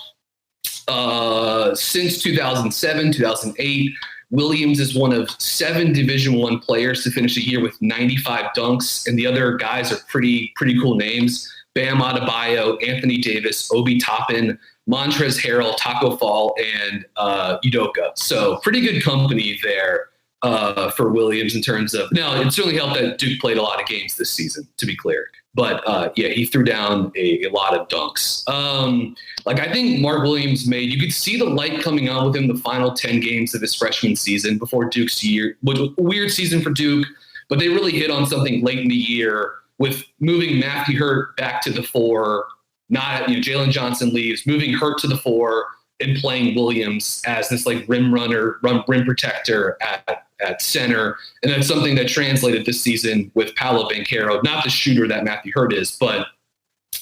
Since 2007, 2008, Williams is one of 7 Division I players to finish a year with 95 dunks, and the other guys are pretty cool names: Bam Adebayo, Anthony Davis, Obi Toppin, Montrezl Harrell, Taco Fall, and Udoka. So pretty good company there for Williams in terms of. Now, it certainly helped that Duke played a lot of games this season, to be clear. But he threw down a lot of dunks. I think Mark Williams you could see the light coming on with him the final 10 games of his freshman season before Duke's year, which was a weird season for Duke, but they really hit on something late in the year with moving Matthew Hurt back to the 4. Jalen Johnson leaves, moving Hurt to the 4 and playing Williams as this like rim runner, rim protector at center. And that's something that translated this season with Paolo Banchero, not the shooter that Matthew Hurt is, but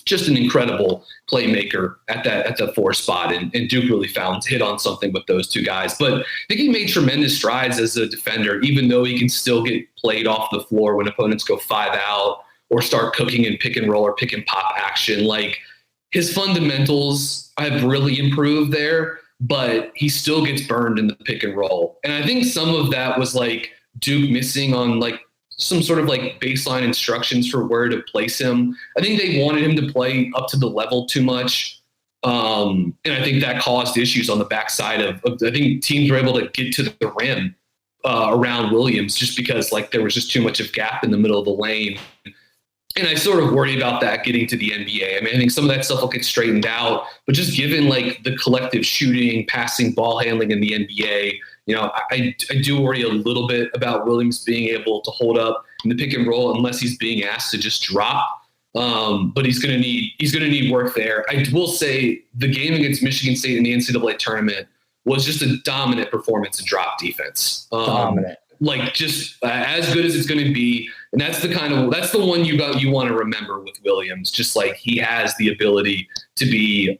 just an incredible playmaker at the 4 spot. And Duke really hit on something with those two guys. But I think he made tremendous strides as a defender, even though he can still get played off the floor when opponents go 5 out or start cooking in pick and roll or pick and pop action. Like his fundamentals have really improved there, but he still gets burned in the pick and roll. And I think some of that was like Duke missing on like some sort of like baseline instructions for where to place him. I think they wanted him to play up to the level too much. And I think that caused issues on the backside of I think teams were able to get to the rim around Williams just because like there was just too much of gap in the middle of the lane. And I sort of worry about that getting to the NBA. I mean, I think some of that stuff will get straightened out, but just given like the collective shooting, passing, ball handling in the NBA, I do worry a little bit about Williams being able to hold up in the pick and roll unless he's being asked to just drop. But he's going to need work there. I will say the game against Michigan State in the NCAA tournament was just a dominant performance in drop defense. Dominant. Like just as good as it's going to be. And that's the one you want to remember with Williams. Just like he has the ability to be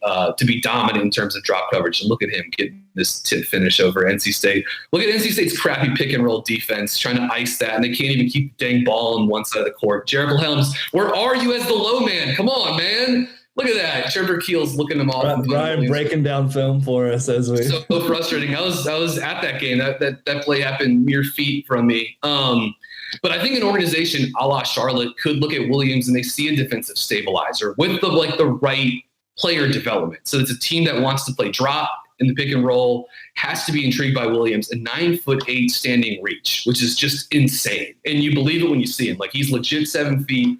dominant in terms of drop coverage. And look at him getting this tip finish over NC State. Look at NC State's crappy pick and roll defense trying to ice that, and they can't even keep the dang ball on one side of the court. Jared Helms, where are you as the low man? Come on, man. Look at that. Trevor Keel's looking them off. Brian breaking down film for us as we. So frustrating. I was at that game. That play happened mere feet from me. But I think an organization a la Charlotte could look at Williams and they see a defensive stabilizer with the right player development. So it's a team that wants to play drop in the pick and roll, has to be intrigued by Williams, a 9'8" standing reach, which is just insane. And you believe it when you see him. Like he's legit 7 feet.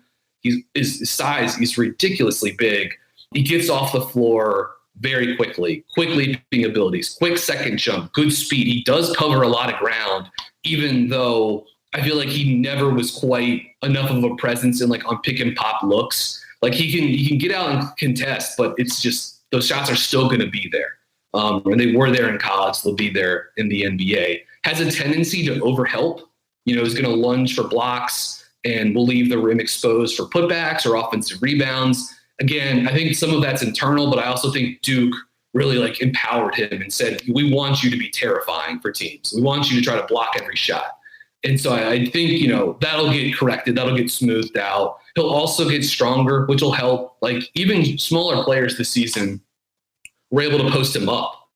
His size, he's ridiculously big. He gets off the floor very quickly leaping abilities, quick second jump, good speed. He does cover a lot of ground, even though I feel like he never was quite enough of a presence in like on pick and pop looks. Like he can get out and contest, but it's just those shots are still going to be there. And they were there in college. They'll be there in the NBA. Has a tendency to overhelp. Is going to lunge for blocks and will leave the rim exposed for putbacks or offensive rebounds. Again, I think some of that's internal, but I also think Duke really like empowered him and said, we want you to be terrifying for teams. We want you to try to block every shot. And so I think, that'll get corrected. That'll get smoothed out. He'll also get stronger, which will help. Like even smaller players this season were able to post him up.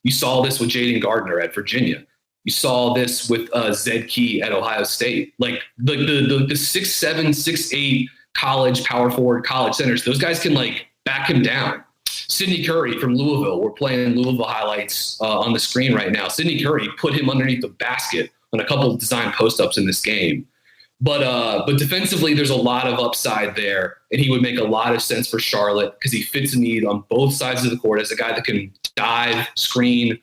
You saw this with Jaden Gardner at Virginia. You saw this with Zed Key at Ohio State. Like the 6'7", 6'8" college power forward college centers, those guys can like back him down. Sidney Curry from Louisville. We're playing Louisville highlights on the screen right now. Sidney Curry put him underneath the basket on a couple of design post-ups in this game. But defensively, there's a lot of upside there, and he would make a lot of sense for Charlotte because he fits a need on both sides of the court as a guy that can dive, screen,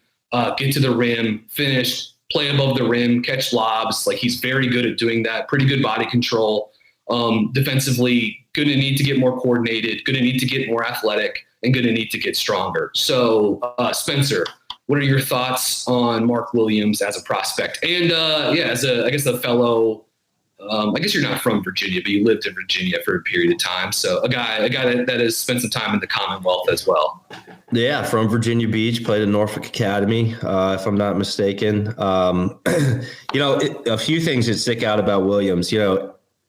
get to the rim, finish, play above the rim, catch lobs. Like he's very good at doing that. Pretty good body control. Defensively, going to need to get more coordinated, going to need to get more athletic, and going to need to get stronger. So, Spencer, what are your thoughts on M.Williams as a prospect? And as a fellow, I guess you're not from Virginia, but you lived in Virginia for a period of time. So a guy that has spent some time in the Commonwealth as well. Yeah, from Virginia Beach, played at Norfolk Academy, if I'm not mistaken. A few things that stick out about Williams,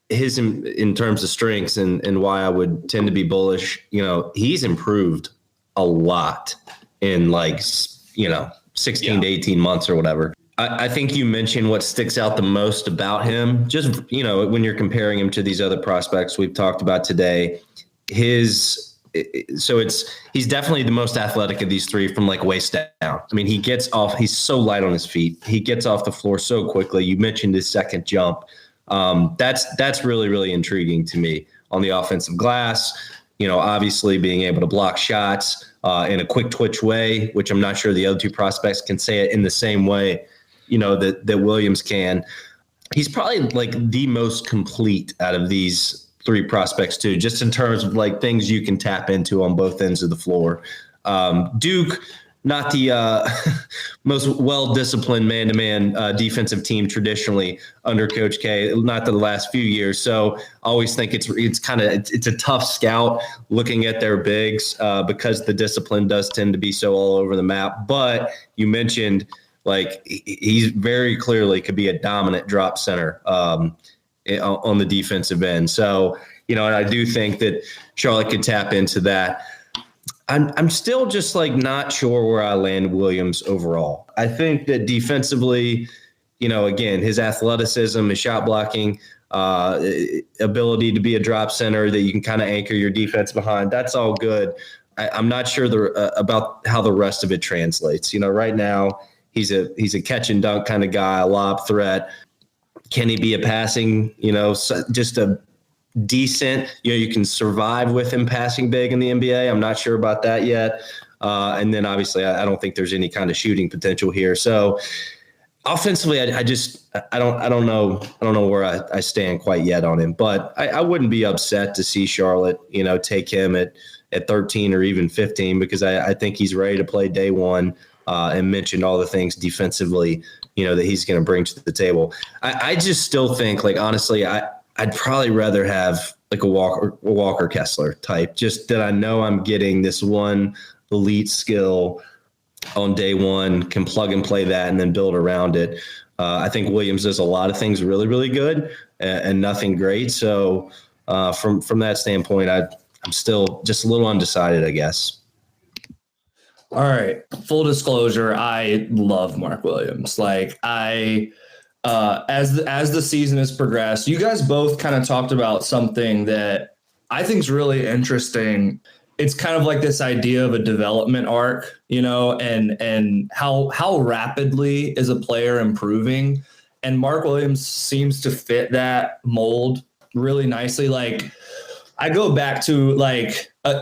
his in terms of strengths and why I would tend to be bullish, he's improved a lot in 16 to 18 months or whatever. I think you mentioned what sticks out the most about him, just, when you're comparing him to these other prospects we've talked about today, he's definitely the most athletic of these three from waist down. I mean, he's so light on his feet. He gets off the floor so quickly. You mentioned his second jump. That's really, really intriguing to me on the offensive glass. Obviously being able to block shots in a quick twitch way, which I'm not sure the other two prospects can say it in the same way, that Williams can. He's probably the most complete out of these three prospects too, just in terms of things you can tap into on both ends of the floor. Duke, not the most well-disciplined man-to-man defensive team traditionally under Coach K, not the last few years. So I always think it's a tough scout looking at their bigs because the discipline does tend to be so all over the map. But you mentioned he's very clearly could be a dominant drop center on the defensive end. So, and I do think that Charlotte could tap into that. I'm still just not sure where I land Williams overall. I think that defensively, again, his athleticism, his shot blocking, ability to be a drop center that you can kind of anchor your defense behind, that's all good. I'm not sure about how the rest of it translates. Right now he's a catch and dunk kind of guy, a lob threat. Can he be a passing, just a decent, you can survive with him passing big in the NBA. I'm not sure about that yet. And then obviously I don't think there's any kind of shooting potential here. So offensively, I don't know where I stand quite yet on him, but I wouldn't be upset to see Charlotte, take him at 13 or even 15, because I think he's ready to play day one, and mentioned all the things defensively, that he's going to bring to the table. I just still think honestly, I'd probably rather have a Walker Kessler type, just that I know I'm getting this one elite skill on day one, can plug and play that and then build around it. I think Williams does a lot of things really, really good and nothing great. So from that standpoint, I'm still just a little undecided, I guess. All right. Full disclosure, I love M.Williams. As the season has progressed, you guys both kind of talked about something that I think is really interesting. It's kind of this idea of a development arc, and how rapidly is a player improving. And M.Williams seems to fit that mold really nicely. I go back to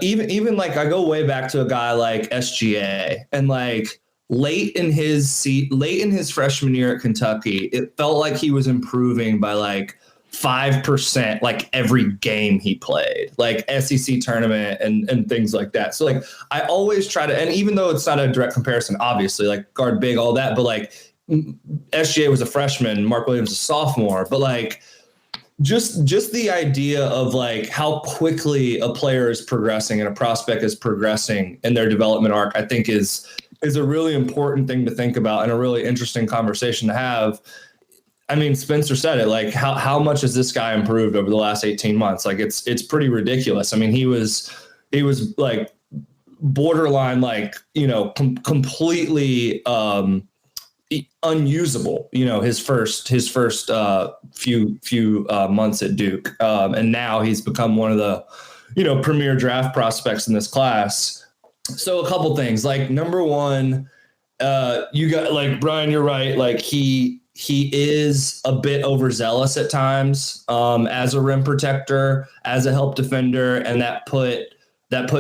even I go way back to a guy like SGA, and late in his freshman year at Kentucky, it felt like he was improving by 5% like every game he played, like SEC tournament and things like that. So like I always try to, and even though it's not a direct comparison, obviously, like guard big, all that, but like SGA was a freshman, Mark Williams a sophomore, but like just the idea of like how quickly a player is progressing and a prospect is progressing in their development arc, I think is a really important thing to think about and a really interesting conversation to have. I mean, Spencer said it, like how much has this guy improved over the last 18 months? Like it's pretty ridiculous. I mean, he was like borderline, like, you know, completely unusable, you know, his first few months at Duke. And now he's become one of the, you know, premier draft prospects in this class. So a couple things, like number one, you got, like, Brian, you're right. Like he is a bit overzealous at times as a rim protector, as a help defender, and that put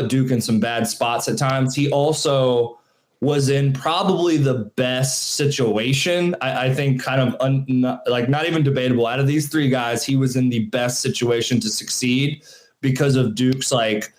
Duke in some bad spots at times. He also was in probably the best situation, I think, kind of not even debatable. Out of these three guys, he was in the best situation to succeed because of Duke's, like,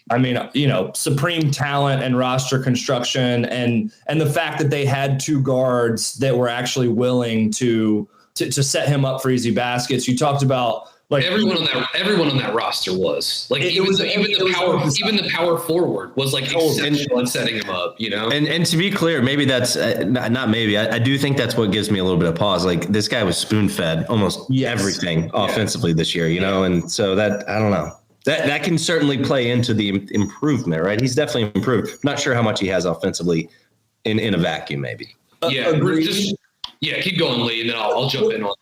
I mean, you know, supreme talent and roster construction and the fact that they had two guards that were actually willing to set him up for easy baskets. You talked about, like, everyone on that roster was like, even the power forward was like exceptional in setting him up, you know? And to be clear, maybe that's not maybe, I do think that's what gives me a little bit of pause. Like, this guy was spoon fed almost everything offensively this year, you know? And so that, I don't know. That can certainly play into the improvement, right? He's definitely improved. Not sure how much he has offensively in a vacuum, maybe. Keep going, Lee, and then I'll jump in on.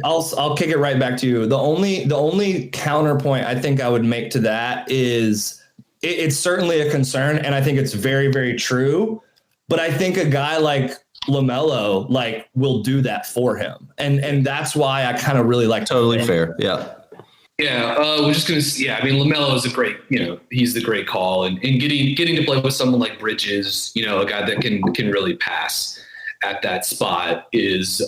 I'll kick it right back to you. The only counterpoint I think I would make to that is it's certainly a concern, and I think it's very, very true. But I think a guy like LaMelo, like, will do that for him, and that's why I kind of really like. Totally fair, yeah. Yeah, we're just gonna. Yeah, I mean, LaMelo is a great. You know, he's the great call, and getting to play with someone like Bridges, you know, a guy that can really pass at that spot is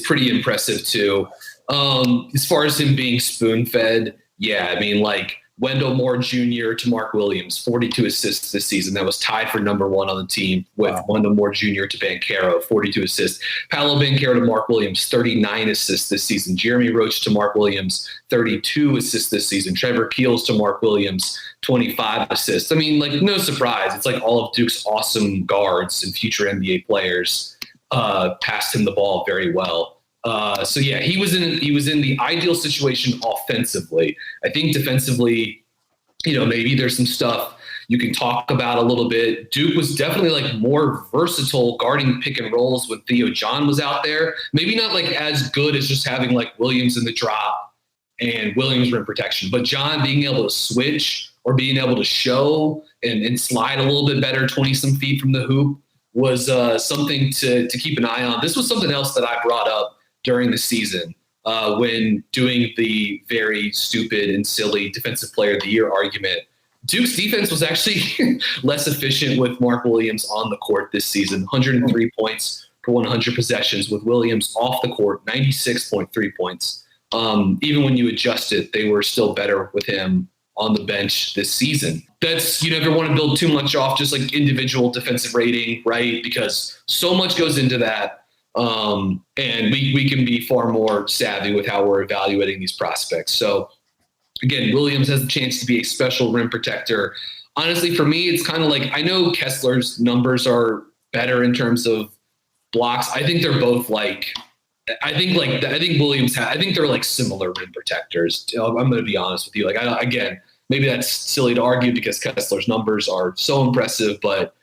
pretty impressive too. As far as him being spoon fed, yeah, I mean, like, Wendell Moore Jr. to Mark Williams, 42 assists this season. That was tied for number one on the team with Wendell Moore Jr. to Banchero, 42 assists. Paolo Banchero to Mark Williams, 39 assists this season. Jeremy Roach to Mark Williams, 32 assists this season. Trevor Keels to Mark Williams, 25 assists. I mean, like, no surprise. It's like all of Duke's awesome guards and future NBA players passed him the ball very well. So yeah, he was in the ideal situation offensively. I think defensively, you know, maybe there's some stuff you can talk about a little bit. Duke was definitely, like, more versatile guarding pick and rolls when Theo John was out there. Maybe not, like, as good as just having, like, Williams in the drop and Williams rim protection, but John being able to switch or being able to show and slide a little bit better 20-some feet from the hoop was something to keep an eye on. This was something else that I brought up during the season when doing the very stupid and silly Defensive Player of the Year argument. Duke's defense was actually less efficient with Mark Williams on the court this season. 103 points per 100 possessions with Williams off the court, 96.3 points. Even when you adjust it, they were still better with him on the bench this season. That's, you never want to build too much off just, like, individual defensive rating, right? Because so much goes into that. And we can be far more savvy with how we're evaluating these prospects. So again, Williams has a chance to be a special rim protector. Honestly, for me, it's kind of like, I know Kessler's numbers are better in terms of blocks. I think they're both I think Williams I think they're, like, similar rim protectors. I'm going to be honest with you. Like, again, maybe that's silly to argue because Kessler's numbers are so impressive, but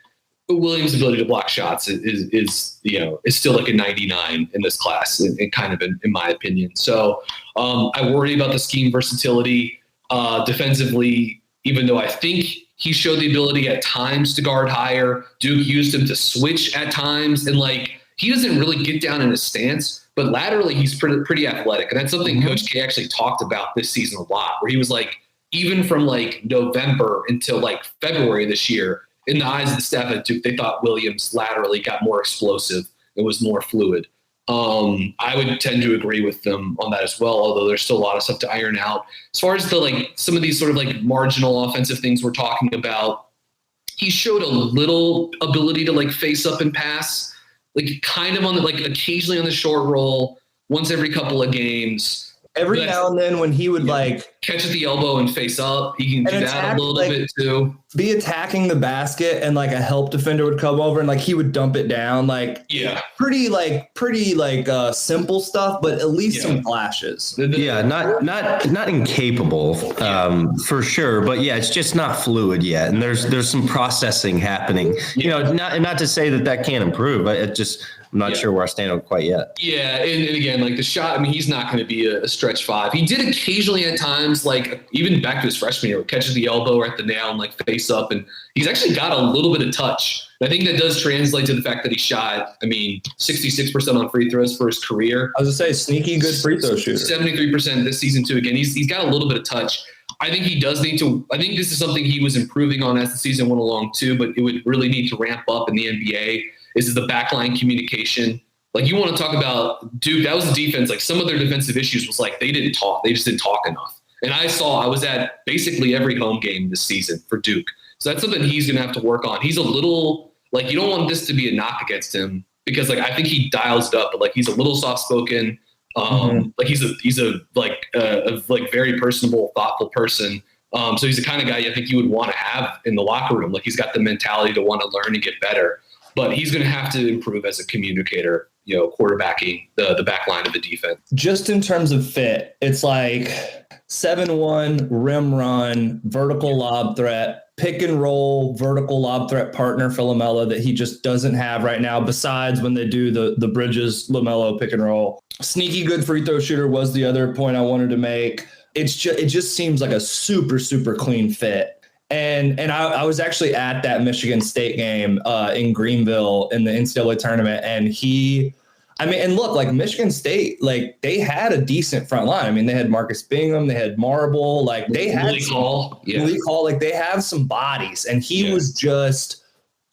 Williams' ability to block shots is still like a 99 in this class, and kind of in my opinion. So I worry about the scheme versatility defensively, even though I think he showed the ability at times to guard higher. Duke used him to switch at times, and, like, he doesn't really get down in his stance, but laterally he's pretty athletic. And that's something Coach K actually talked about this season a lot, where he was like, even from, like, November until, like, February this year, in the eyes of the staff at Duke, they thought Williams laterally got more explosive and was more fluid. I would tend to agree with them on that as well, although there's still a lot of stuff to iron out. As far as some of these sort of marginal offensive things we're talking about, he showed a little ability to face up and pass, kind of on the occasionally on the short roll, once every couple of games. Every now and then when he would catch at the elbow and face up, he can do that a little bit too. Be attacking the basket and a help defender would come over and he would dump it down. Pretty simple stuff, but at least some flashes. Yeah, not incapable for sure, but it's just not fluid yet, and there's some processing happening. Not to say that can't improve. I'm not sure where I stand on it quite yet. Yeah, and again, the shot, he's not going to be a stretch five. He did occasionally at times, even back to his freshman year, catches the elbow or at the nail and face up, and he's actually got a little bit of touch. And I think that does translate to the fact that he shot, 66% on free throws for his career. I was going to say, sneaky good free throw shooter. 73% this season too. Again, he's got a little bit of touch. I think he does need to. I think this is something he was improving on as the season went along too, but it would really need to ramp up in the NBA. Is the backline communication. You want to talk about Duke, that was the defense. Some of their defensive issues was they didn't talk. They just didn't talk enough. And I was at basically every home game this season for Duke. So that's something he's going to have to work on. He's a little you don't want this to be a knock against him because I think he dials it up, but he's a little soft spoken. He's a very personable, thoughtful person. So he's the kind of guy I think you would want to have in the locker room. He's got the mentality to want to learn and get better. But he's going to have to improve as a communicator, quarterbacking the back line of the defense. Just in terms of fit, it's 7-1, rim run, vertical lob threat, pick and roll, vertical lob threat partner for LaMelo that he just doesn't have right now, besides when they do the Bridges LaMelo pick and roll. Sneaky good free throw shooter was the other point I wanted to make. It just seems like a super, super clean fit. And I was actually at that Michigan State game in Greenville in the NCAA tournament. And Michigan State, they had a decent front line. They had Marcus Bingham, they had Marble, they had Malik Hall. They have some bodies. And he was just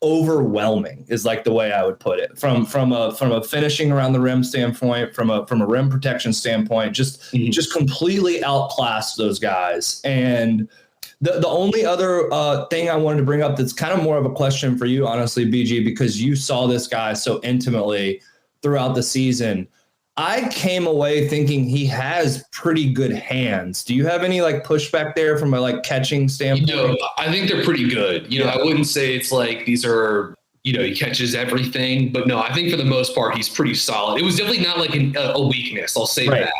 overwhelming is the way I would put it from a finishing around the rim standpoint, from a rim protection standpoint, just completely outclassed those guys. And the only other thing I wanted to bring up that's kind of more of a question for you, honestly, BG, because you saw this guy so intimately throughout the season. I came away thinking he has pretty good hands. Do you have any pushback there from a catching standpoint? I think they're pretty good. I wouldn't say it's these are, he catches everything, but no, I think for the most part, he's pretty solid. It was definitely not a weakness. I'll say that.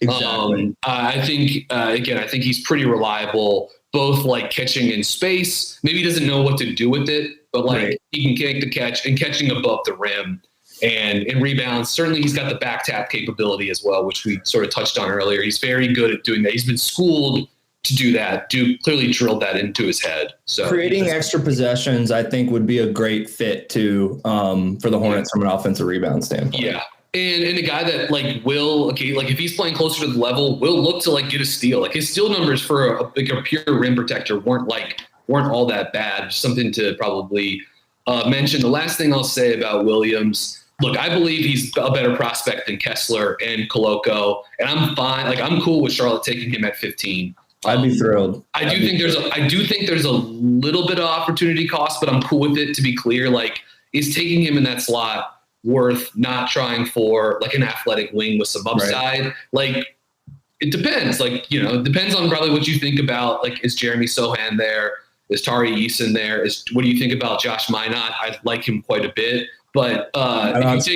Exactly. I think, I think he's pretty reliable. Both catching in space, maybe he doesn't know what to do with it, but he can make the catch and catching above the rim and in rebounds. Certainly he's got the back tap capability as well, which we sort of touched on earlier. He's very good at doing that. He's been schooled to do that. Duke clearly drilled that into his head. So creating extra possessions, I think, would be a great fit to for the Hornets from an offensive rebound standpoint. Yeah. And a guy that if he's playing closer to the level, will look to get a steal. His steal numbers for a pure rim protector weren't all that bad. Something to probably mention. The last thing I'll say about Williams, look, I believe he's a better prospect than Kessler and Koloko, and I'm fine. I'm cool with Charlotte taking him at 15. I'd be thrilled. I do think there's a little bit of opportunity cost, but I'm cool with it. To be clear, is taking him in that slot worth not trying for an athletic wing with some upside? Right. It depends. It depends on probably what you think about. Is Jeremy Sohan there? Is Tari Eason there? What do you think about Josh Minot? I like him quite a bit, but if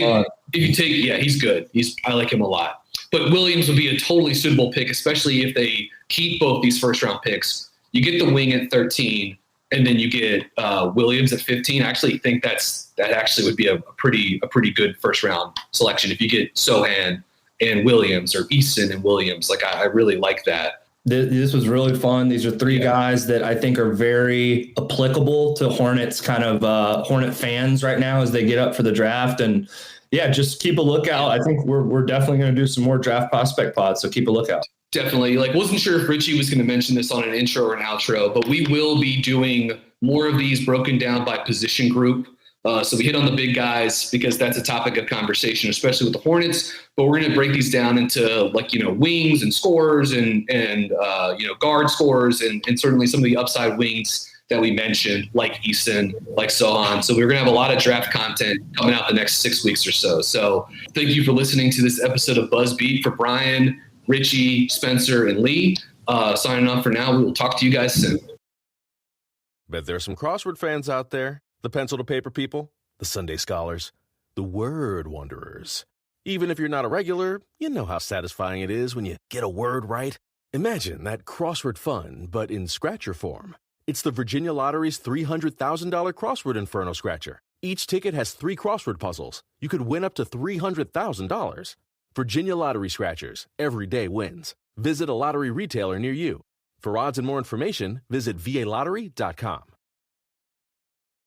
you take, he's good. I like him a lot. But Williams would be a totally suitable pick, especially if they keep both these first round picks. You get the wing at 13. And then you get Williams at 15. I actually think that actually would be a pretty good first round selection if you get Sohan and Williams or Easton and Williams. I really like that. This was really fun. These are three guys that I think are very applicable to Hornets Hornet fans right now as they get up for the draft. And just keep a lookout. I think we're definitely going to do some more draft prospect pods. So keep a lookout. Definitely. Wasn't sure if Richie was going to mention this on an intro or an outro, but we will be doing more of these broken down by position group So we hit on the big guys because that's a topic of conversation, especially with the Hornets. But we're going to break these down into wings and scorers and guard scorers and certainly some of the upside wings that we mentioned, like Easton, like Sohan. So we're going to have a lot of draft content coming out the next 6 weeks or so. So thank you for listening to this episode of BuzzBeat. For Brian, Richie, Spencer, and Lee, signing off for now. We will talk to you guys soon. Bet there's some crossword fans out there. The pencil to paper people, the Sunday scholars, the word wanderers. Even if you're not a regular, you know how satisfying it is when you get a word right. Imagine that crossword fun, but in scratcher form. It's the Virginia Lottery's $300,000 crossword Inferno Scratcher. Each ticket has 3 crossword puzzles. You could win up to $300,000. Virginia Lottery Scratchers. Every day wins. Visit a lottery retailer near you. For odds and more information, visit VALottery.com.